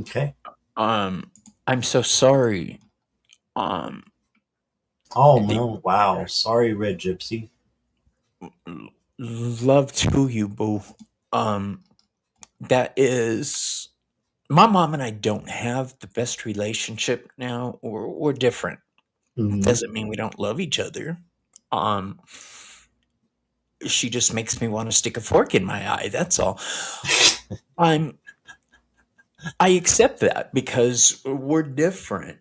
Okay. Um, I'm so sorry. Um, Oh, the no. Wow. Sorry, Red Gypsy. love to you, boo. Um, that is my mom and I don't have the best relationship now. We're different. Hmm. Doesn't mean we don't love each other. Um, she just makes me want to stick a fork in my eye. That's all. I'm. I accept that because we're different,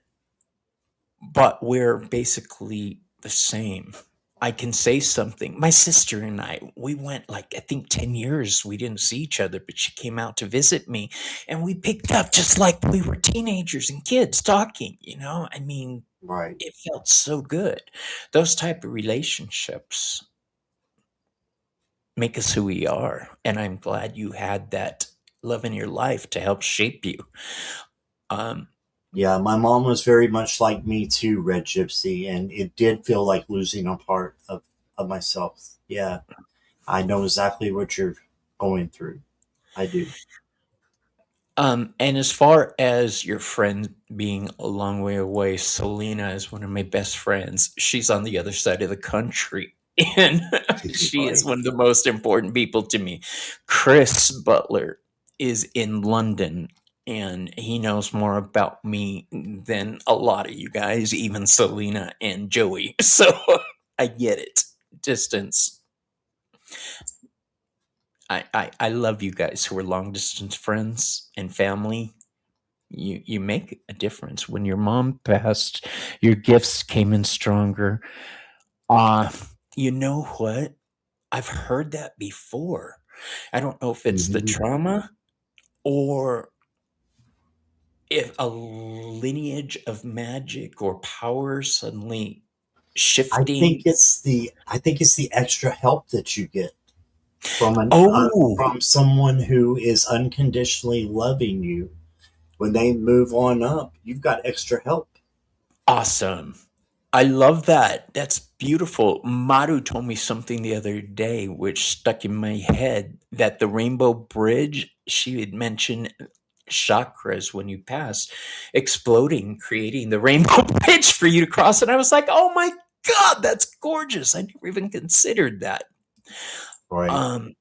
but we're basically the same. I can say something. My sister and I, we went like I think 10 years we didn't see each other, but she came out to visit me and we picked up just like we were teenagers and kids talking, you know? I mean, Right. it felt so good. Those type of relationships make us who we are, and I'm glad you had that love in your life to help shape you. Um, Yeah, my mom was very much like me too, Red Gypsy, and it did feel like losing a part of myself. Yeah, I know exactly what you're going through. I do. and as far as your friend being a long way away, Selena is one of my best friends. She's on the other side of the country, and she is Right. one of the most important people to me. Chris Butler is in London, and he knows more about me than a lot of you guys, even Selena and Joey. So I get it. Distance. I love you guys who are long distance friends and family. You make a difference. When your mom passed, your gifts came in stronger. Uh, you know what? I've heard that before. I don't know if it's the Mhm. trauma or if a lineage of magic or power suddenly shifting. I think it's the extra help that you get Oh, from someone who is unconditionally loving you. When they move on up, you've got extra help. awesome. I love that. That's beautiful. Maru told me something the other day which stuck in my head that the Rainbow Bridge, she had mentioned chakras when you pass exploding, creating the Rainbow Bridge for you to cross. And I was like, oh my God, that's gorgeous. I never even considered that. Right. Um,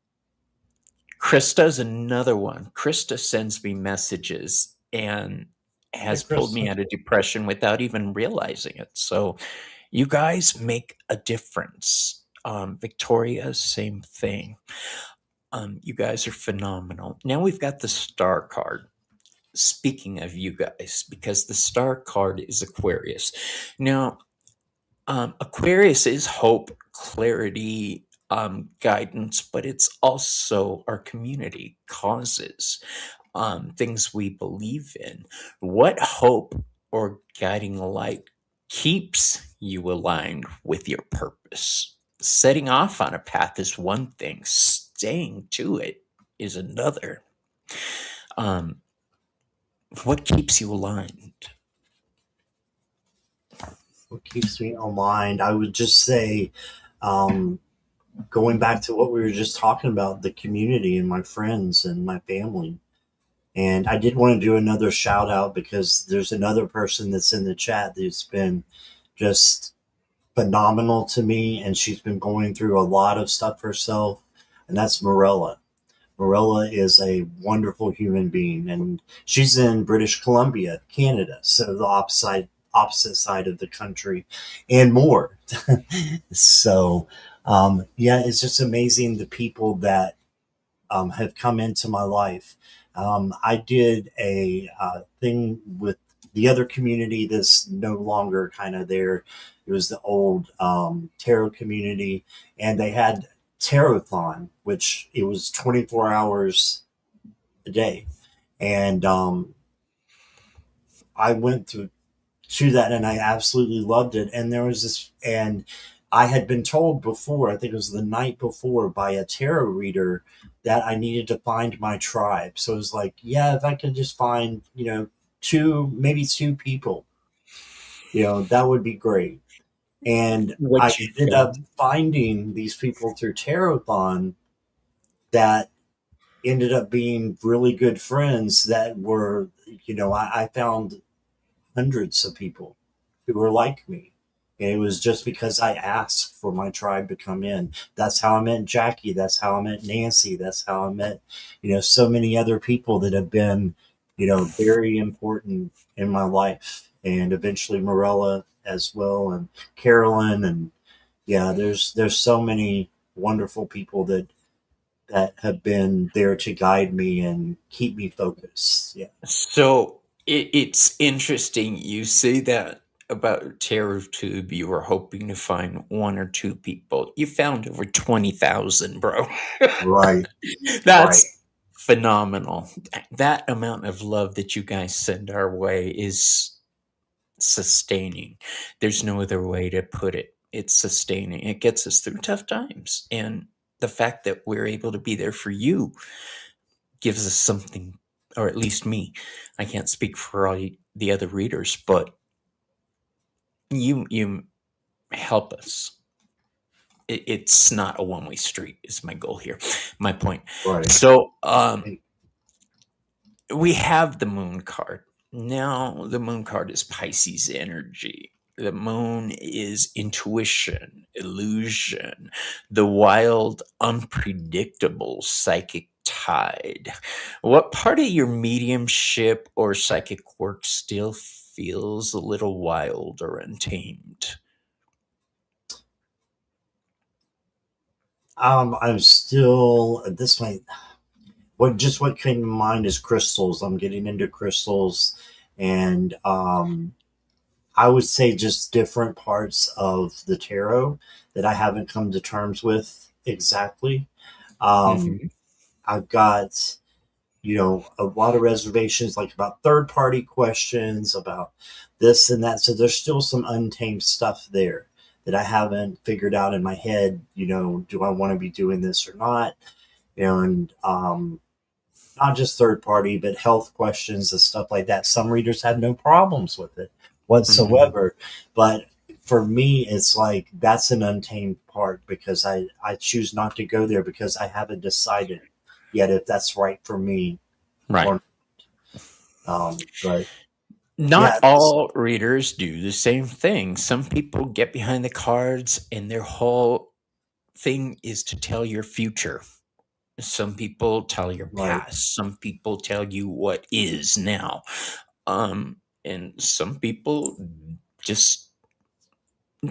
Krista's another one. Krista sends me messages and Hi, has pulled me Krista. out of depression without even realizing it. So you guys make a difference. Victoria, same thing. You guys are phenomenal. Now we've got the star card. Speaking of you guys, because the star card is Aquarius. Now, Aquarius is hope, clarity, guidance, but it's also our community, causes, things we believe in. What hope or guiding light keeps you aligned with your purpose? Setting off on a path is one thing, staying to it is another. Um, what keeps you aligned? What keeps me aligned? I would just say, um, going back to what we were just talking about, the community and my friends and my family. And I did want to do another shout out because there's another person that's in the chat that's been just phenomenal to me, and she's been going through a lot of stuff herself, and that's Morella. Morella is a wonderful human being, and she's in British Columbia, Canada, so the opposite side of the country, and more. So, yeah, it's just amazing the people that have come into my life. I did a thing with the other community that's no longer kind of there. It was the old tarot community, and they had Tarothon, which it was 24 hours a day. And I went to that and I absolutely loved it. And there was this, and I had been told before, I think it was the night before, by a tarot reader that I needed to find my tribe. So it was like, yeah, if I could just find, maybe two people, that would be great. And I What you ended up found? finding these people through Tarothon that ended up being really good friends that were, I found hundreds of people who were like me. And it was just because I asked for my tribe to come in. That's how I met Jackie. That's how I met Nancy. That's how I met, so many other people that have been, very important in my life. And eventually Morella as well, and Carolyn. And yeah, there's so many wonderful people that have been there to guide me and keep me focused. Yeah. So it's interesting you say that about Terror Tube. You were hoping to find one or two people. You found over 20,000, bro. Right. Right. That's phenomenal. That amount of love that you guys send our way is sustaining. There's no other way to put it. It's sustaining. It gets us through tough times. And the fact that we're able to be there for you gives us something, or at least me. I can't speak for all the other readers, but you help us. It's not a one way street. Is my goal here, my point. Right. So we have the moon card. Now the moon card is Pisces energy. The moon is intuition, illusion, the wild, unpredictable psychic tide. What part of your mediumship or psychic work still feels a little wild or untamed? I'm still at this point. what came to mind is crystals. I'm getting into crystals, and I would say just different parts of the tarot that I haven't come to terms with exactly. Um, Hmm. I've got, a lot of reservations, like about third party questions, about this and that. So there's still some untamed stuff there that I haven't figured out in my head. Do I want to be doing this or not? And not just third party, but health questions and stuff like that. Some readers have no problems with it Hmm. whatsoever. But for me, it's like that's an untamed part because I choose not to go there because I haven't decided yet if that's right for me Right. or but Not yeah, all readers do the same thing. Some people get behind the cards and their whole thing is to tell your future. Some people tell your right, past. Some people tell you what is now. And some people just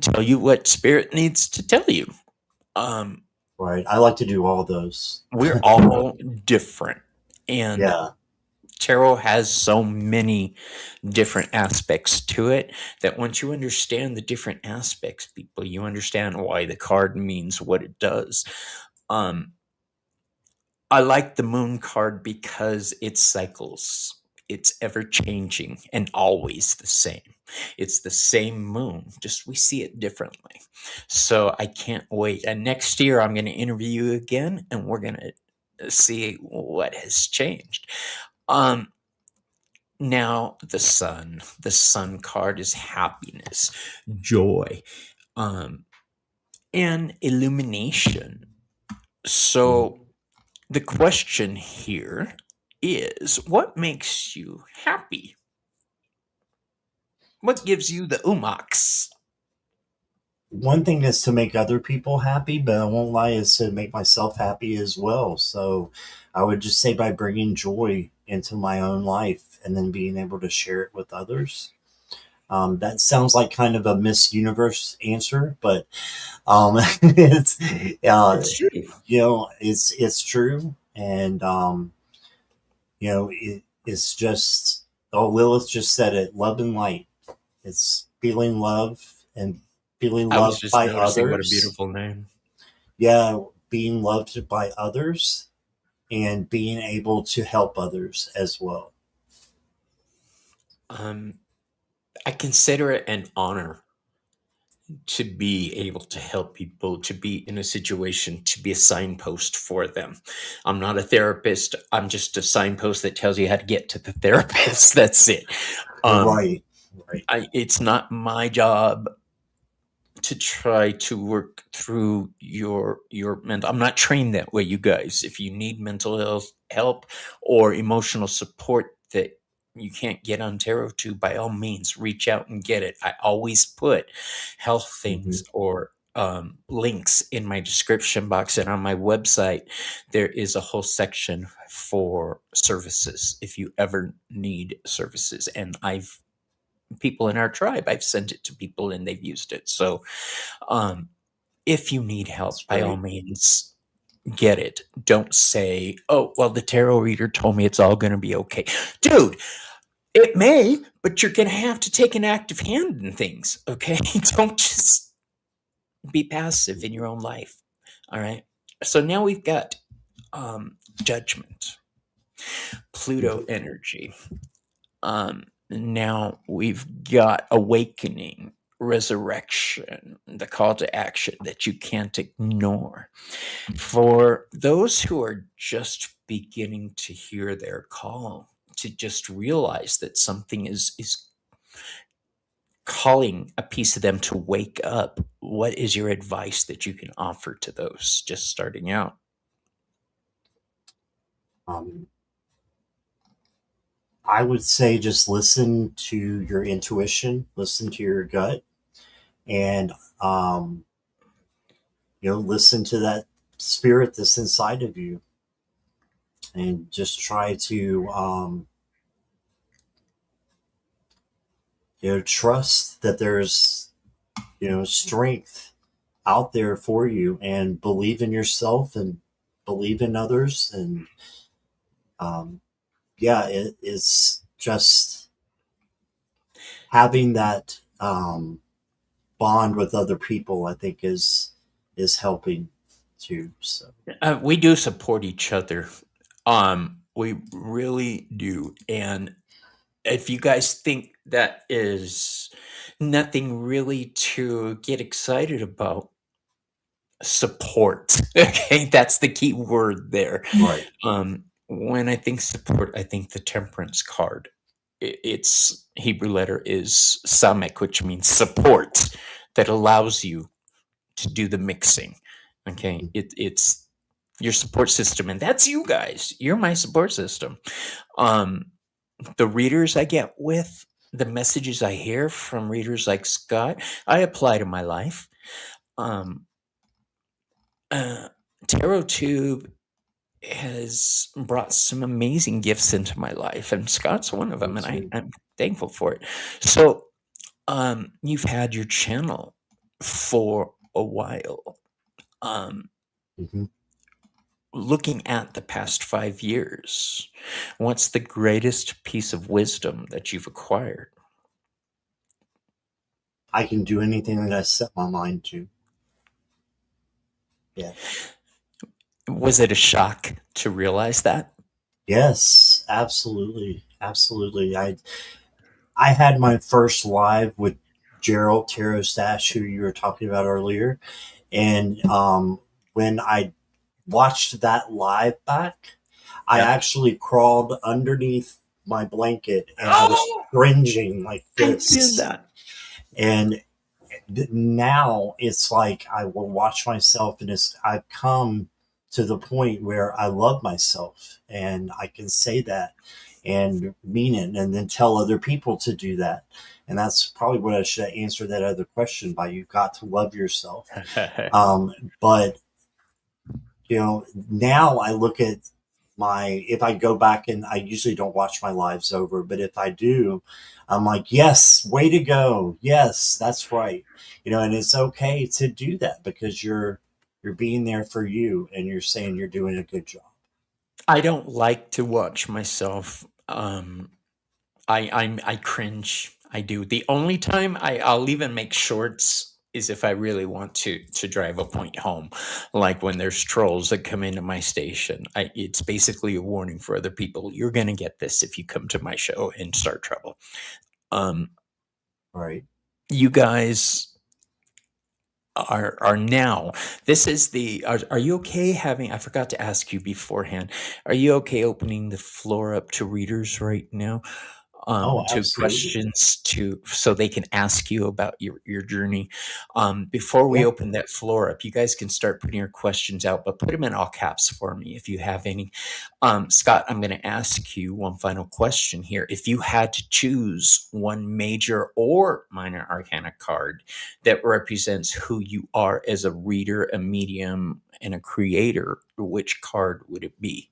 tell you what spirit needs to tell you. Um, right. I like to do all those. we're all different. And Yeah, tarot has so many different aspects to it that once you understand the different aspects, people, you understand why the card means what it does. Um, I like the moon card because it cycles. It's ever changing and always the same. It's the same moon, just we see it differently. So I can't wait. And next year I'm going to interview you again and we're going to see what has changed. Um Now the sun card is happiness, joy, um and illumination. mm. So the question here is what makes you happy? What gives you the umaks? One thing is to make other people happy, but I won't lie, is to make myself happy as well. So I would just say by bringing joy into my own life and then being able to share it with others. That sounds like kind of a Miss Universe answer, but it's It's true. it's true, and it's just, oh, Lilith just said it, love and light. It's feeling love and feeling I was loved just by noticing what a others. beautiful name. Yeah, being loved by others and being able to help others as well. Um, I consider it an honor to be able to help people, to be in a situation, to be a signpost for them. I'm not a therapist. I'm just a signpost that tells you how to get to the therapist. That's it. Um, Right, right. it's not my job to try to work through your mental. I'm not trained that way, you guys. If you need mental health help or emotional support that you can't get on tarot to, by all means reach out and get it. I always put health Hmm. things or links in my description box, and on my website there is a whole section for services if you ever need services. And I've people in our tribe, I've sent it to people and they've used it. So um, if you need That's help, by all great. means, get it. Don't say, oh, well, the tarot reader told me it's all going to be okay. Dude, it may, but you're going to have to take an active hand in things, okay? Don't just be passive in your own life. All right. So now we've got judgment, Pluto Mhm. energy. Now we've got awakening, resurrection, the call to action that you can't ignore. For those who are just beginning to hear their call, to just realize that something is calling a piece of them to wake up, what is your advice that you can offer to those just starting out? Um, I would say just listen to your intuition, listen to your gut, and um, listen to that spirit that's inside of you, and just try to trust that there's strength out there for you, and believe in yourself and believe in others, and um, yeah, it is just having that bond with other people. I think is helping too. So We do support each other. We really do. And if you guys think that is nothing really to get excited about, support. Okay, that's the key word there. right, When I think support, I think the temperance card. Its Hebrew letter is samek, which means support, that allows you to do the mixing. Okay, it's your support system, and that's you guys. You're my support system. Um, the readers I get with, the messages I hear from readers like Scott, I apply to my life. Um, uh, Tarot Tube has brought some amazing gifts into my life, and Scott's one of them, me and too. I'm thankful for it. So, you've had your channel for a while. Um, Hmm. Looking at the past 5 years, what's the greatest piece of wisdom that you've acquired? I can do anything that I set my mind to. Yeah. Was it a shock to realize that? Yes, absolutely, absolutely. I had my first live with Gerald Tarot Stash, who you were talking about earlier, and when I watched that live back, I Yeah. actually crawled underneath my blanket and I was Oh, cringing like I did this. that. And now it's like I will watch myself, and I've come to the point where I love myself and I can say that and mean it and then tell other people to do that. And that's probably what I should answer that other question by. You've got to love yourself. But now I look at if I go back, and I usually don't watch my lives over, but if I do, I'm like, yes, way to go. Yes, that's right. And it's okay to do that because you're being there for you and you're saying you're doing a good job. I don't like to watch myself. I cringe. I do. The only time I'll even make shorts is if I really want to drive a point home, like when there's trolls that come into my station. It's basically a warning for other people. You're gonna get this if you come to my show and start trouble. Um, Right. you guys are now. This is the. Are you okay having? I forgot to ask you beforehand. Are you okay opening the floor up to readers right now? Oh, To absolutely. questions to so they can ask you about your journey. Before we Yeah. open that floor up, you guys can start putting your questions out, but put them in all caps for me if you have any. Scott, I'm going to ask you one final question here. If you had to choose one major or minor arcana card that represents who you are as a reader, a medium, and a creator, which card would it be?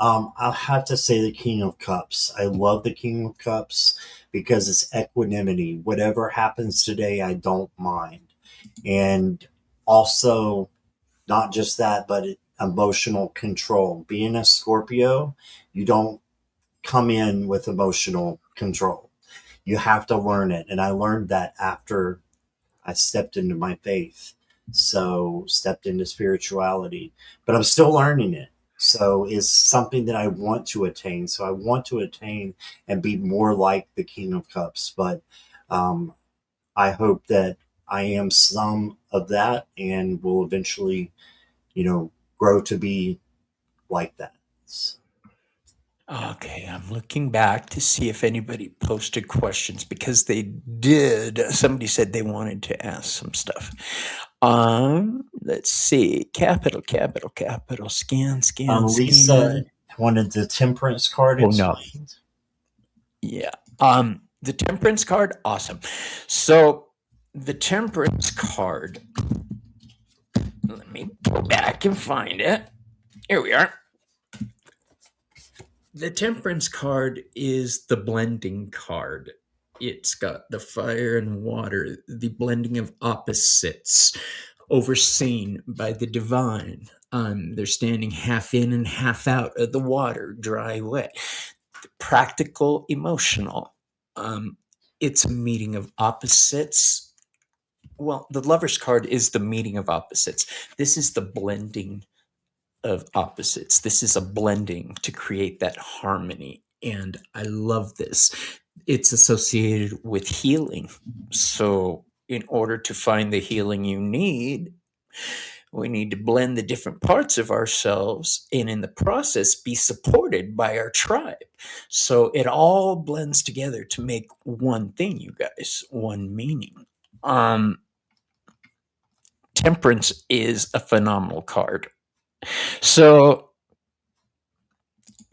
I'll have to say the King of Cups. I love the King of Cups because it's equanimity. Whatever happens today, I don't mind. And also, not just that, but emotional control. Being a Scorpio, you don't come in with emotional control. You have to learn it. And I learned that after I stepped into my faith. So, stepped into spirituality, but I'm still learning it. So, it's something that I want to attain. So, I want to attain and be more like the King of Cups. But um, I hope that I am some of that and will eventually, grow to be like that. So, yeah. Okay, I'm looking back to see if anybody posted questions because they did. Somebody said they wanted to ask some stuff. Let's see. Capital, capital, capital. Scan, scan, Lisa scan. wanted the temperance card Oh no. explained. Yeah. The temperance card, awesome. So the temperance card, let me go back and find it. Here we are. The temperance card is the blending card. It's got the fire and water, the blending of opposites, overseen by the divine. They're standing half in and half out of the water, dry, wet. Practical, emotional. Um, it's a meeting of opposites. Well, the Lover's card is the meeting of opposites. This is the blending of opposites. This is a blending to create that harmony. And I love this. It's associated with healing. So, in order to find the healing you need, we need to blend the different parts of ourselves and in the process be supported by our tribe. So it all blends together to make one thing, you guys, one meaning. Um, Temperance is a phenomenal card. So,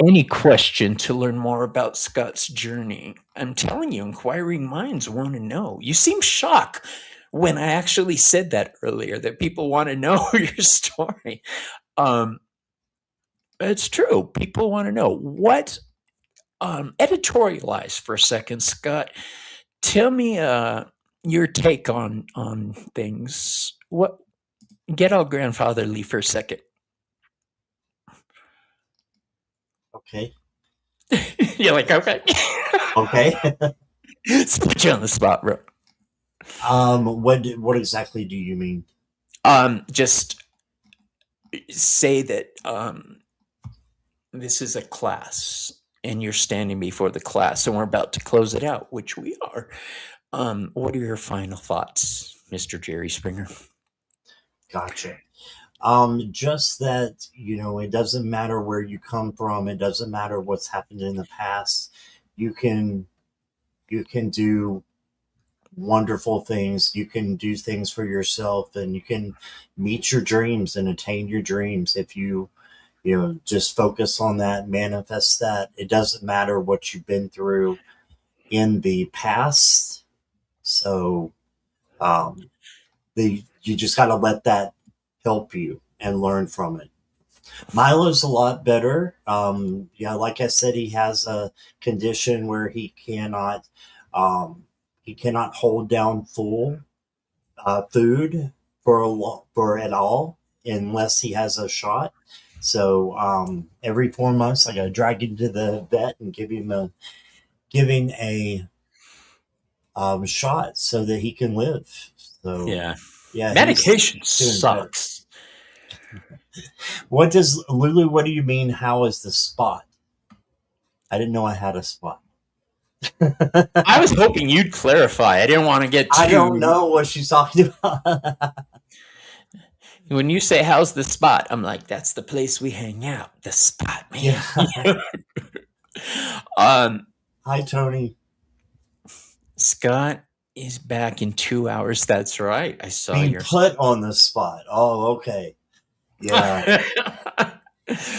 any question to learn more about Scott's journey? I'm telling you, inquiring minds want to know. You seem shocked when I actually said that earlier, that people want to know your story. Um, it's true. People want to know what editorialize for a second, Scott. Tell me your take on things. What get all grandfatherly for a second. Okay. You're like, okay. Okay. Let's put you on the spot, bro. What exactly do you mean? Just say that this is a class and you're standing before the class and we're about to close it out, which we are. What are your final thoughts, Mr. Jerry Springer? Gotcha. Just that, it doesn't matter where you come from. It doesn't matter what's happened in the past. You can, you can do wonderful things. You can do things for yourself, and you can meet your dreams and attain your dreams if you just focus on that, manifest that. It doesn't matter what you've been through in the past. So, um, you just got to let that help you and learn from it. Milo's a lot better. Yeah, like I said, he has a condition where um, he cannot hold down full food for at all unless he has a shot. So every 4 months, I got to drag him to the vet and giving a shot so that he can live. So Yeah. yeah, he's Medication doing better. sucks. What does Lulu? What do you mean? How is the spot? I didn't know I had a spot. I was hoping you'd clarify. I didn't want to get I don't too. know what she's talking about. When you say, how's the spot? I'm like, that's the place we hang out. The spot, man. Yeah. um, Hi, Tony. Scott is back in 2 hours. That's right. I saw Being your. put on the spot. Oh, okay. Yeah.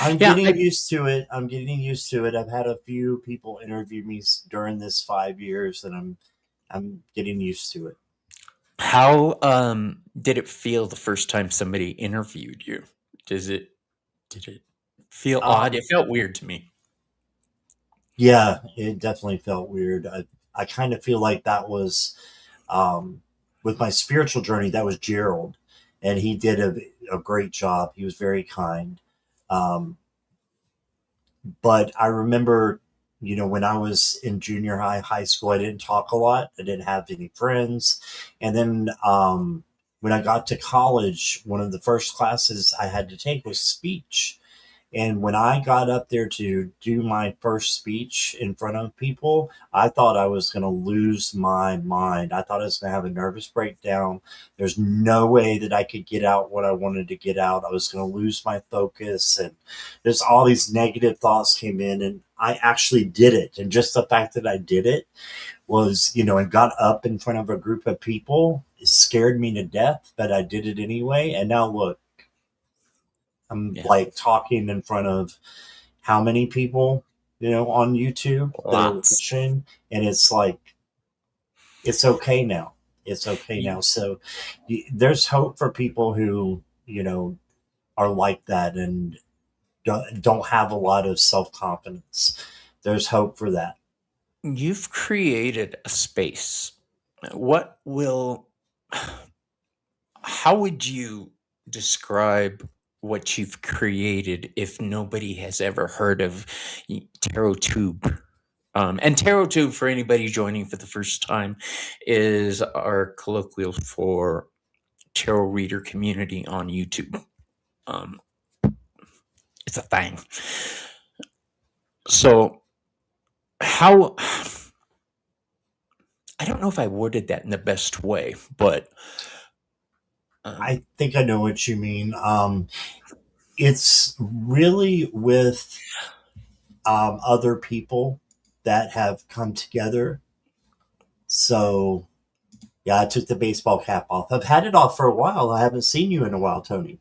I'm Yeah. getting used to it. I'm getting used to it. I've had a few people interview me during this 5 years, and I'm getting used to it. How did it feel the first time somebody interviewed you? Does it did it feel odd? Um, It felt weird to me. yeah, it definitely felt weird. I kind of feel like that was um, with my spiritual journey. That was Gerald, and he did a great job. He was very kind. Um, but I remember, when I was in junior high, high school, I didn't talk a lot. I didn't have any friends. And then when I got to college, one of the first classes I had to take was speech. And when I got up there to do my first speech in front of people, I thought I was going to lose my mind. I thought I was going to have a nervous breakdown. There's no way that I could get out what I wanted to get out. I was going to lose my focus. And there's all these negative thoughts came in. And I actually did it. And just the fact that I did it was, and got up in front of a group of people, it scared me to death, but I did it anyway. And now look, I'm Yeah. like talking in front of how many people, on YouTube that are Lots. watching, and it's like it's okay now. It's okay You, now. So there's hope for people who are like that and don't have a lot of self confidence. There's hope for that. you've created a space. What will how would you describe what you've created if nobody has ever heard of Tarot Tube. And Tarot Tube, for anybody joining for the first time, is our colloquial for tarot reader community on YouTube. Um, it's a thing. So, how I don't know if I worded that in the best way, but I think I know what you mean. It's really with other people that have come together. So, yeah, I took the baseball cap off. I've had it off for a while. I haven't seen you in a while, Tony.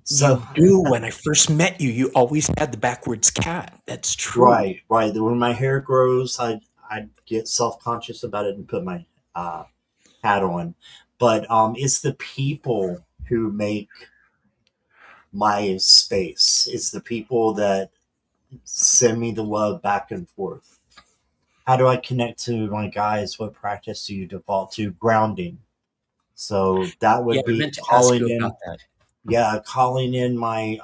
So, you do. When I first met you, you always had the backwards cat. That's true. right, right. When my hair grows, I get self conscious about it and put my uh, hat on. But it's the people who make my space. It's the people that send me the love back and forth. How do I connect to my guys? What practice do you default to? Grounding. So that Yeah, would I be meant to ask calling you about in, that. yeah, calling in my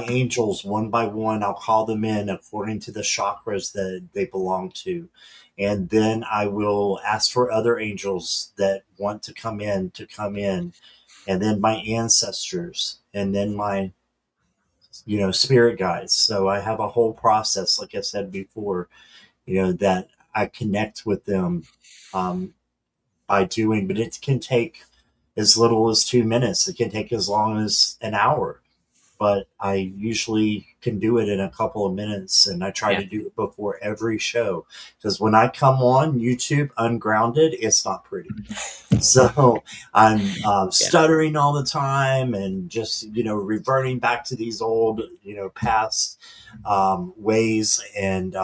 angels one by one. I'll call them in according to the chakras that they belong to. And then I will ask for other angels that want to come in. And then my ancestors, and then my, spirit guides. So I have a whole process, like I said before, that I connect with them um, by doing, but it can take as little as 2 minutes. It can take as long as an hour, but I usually can do it in a couple of minutes. And I try Yeah, to do it before every show because when I come on YouTube ungrounded, it's not pretty. So I'm yeah, stuttering all the time and just, reverting back to these old, past ways. And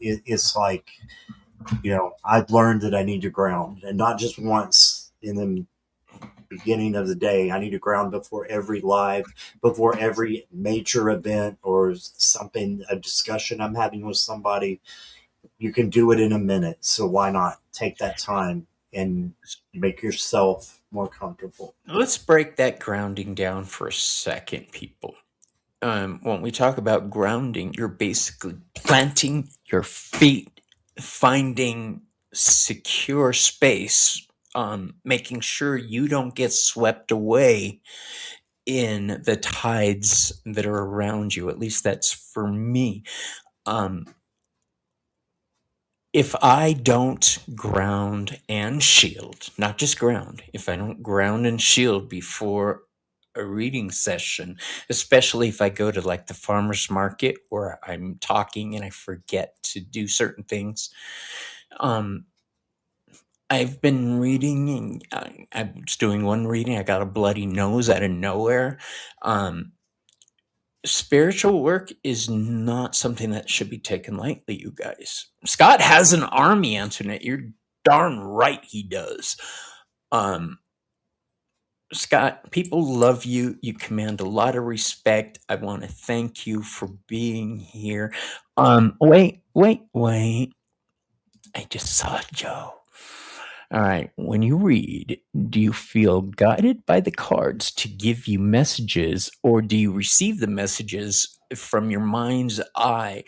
it's like, I've learned that I need to ground, and not just once in the beginning of the day. I need to ground before every live, before every major event or something, a discussion I'm having with somebody. You can do it in a minute. So why not take that time and make yourself more comfortable? let's break that grounding down for a second, people. When we talk about grounding, you're basically planting your feet, finding secure space, making sure you don't get swept away in the tides that are around you. At least that's for me. Um, if I don't ground and shield, not just ground, if I don't ground and shield before a reading session, especially if I go to like the farmer's market where I'm talking and I forget to do certain things, um, I've been reading and I was doing one reading, I got a bloody nose out of nowhere. Um, Spiritual work is not something that should be taken lightly, you guys. Scott has an army, Antoinette. You're darn right he does. Um, Scott, people love you. You command a lot of respect. I want to thank you for being here. Wait. I just saw Joe. All right. When you read, do you feel guided by the cards to give you messages, or do you receive the messages from your mind's eye?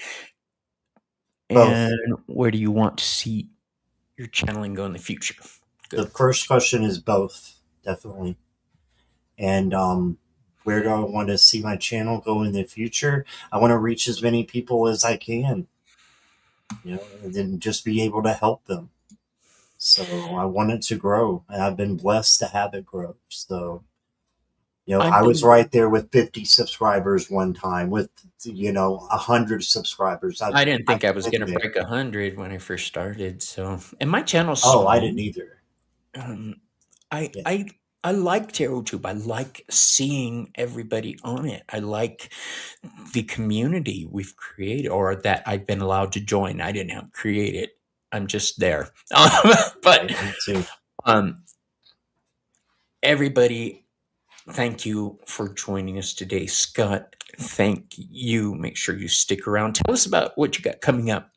Both. And where do you want to see your channeling go in the future? The Good. first question is both, definitely. And where do I want to see my channel go in the future? I want to reach as many people as I can, and then just be able to help them. So I want it to grow, and I've been blessed to have it grow. So, I've I was been. right there with 50 subscribers one time, with 100 subscribers. I didn't I've think I was been going to there. break 100 when I first started. So, and my channel's Oh, I small. didn't either. Um, I Yeah. I I like TarotTube. I like seeing everybody on it. I like the community we've created, or that I've been allowed to join. I didn't help create it. I'm just there. But Right, me too. um, everybody, thank you for joining us today, Scott. Thank you. Make sure you stick around. Tell us about what you got coming up.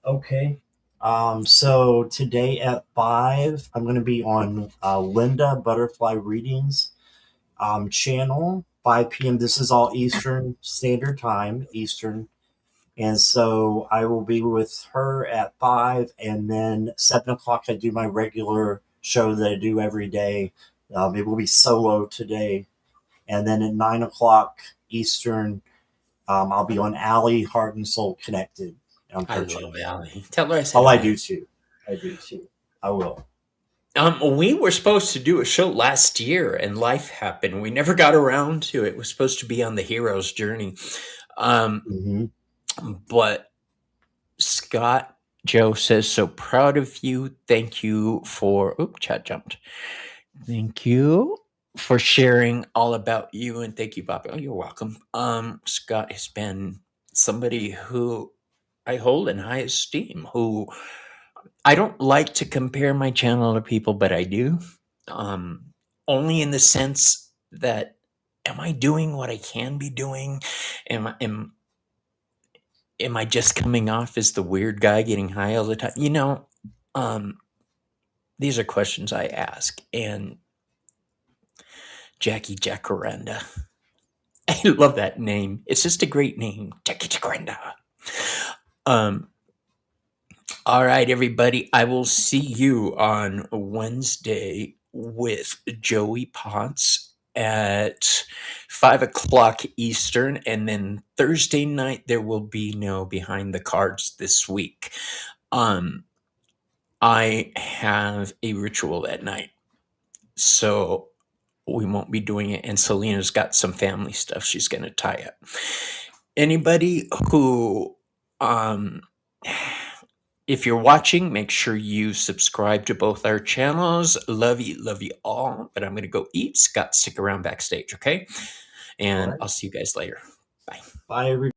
Okay. So today at 5, I'm going to be on Linda Butterfly Readings. channel, 5 p.m. This is all Eastern Standard Time, Eastern. And so I will be with her at 5, and then 7 o'clock I do my regular show that I do every day. It will be solo today. And then at 9 o'clock Eastern, I'll be on Allie Heart and Soul Connected on I her love channel. Allie. Tell her I said Oh, I hi. do too. I do too. I will. We were supposed to do a show last year, and life happened. We never got around to it. It was supposed to be on the hero's journey. Um, Mm-hmm. but Scott Joe says, so proud of you. Thank you for, oop, chat jumped. Thank you for sharing all about you. And thank you, Bobby. Oh, you're welcome. Scott has been somebody who I hold in high esteem, who I don't like to compare my channel to people, but I do. Only in the sense that, am I doing what I can be doing? Am I just coming off as the weird guy getting high all the time? Um, these are questions I ask. And Jackie Jacaranda, I love that name. It's just a great name, Jackie Jacaranda. Um, all right, everybody. I will see you on Wednesday with Joey Potts at 5 o'clock Eastern. And then Thursday night, there will be no Behind the Cards this week. I have a ritual that night, so we won't be doing it. And Selena's got some family stuff she's going to tie up. Anybody who, if you're watching, make sure you subscribe to both our channels. Love you all. But I'm going to go eat. Scott, stick around backstage, okay? All And right. I'll see you guys later. Bye. Bye, everybody.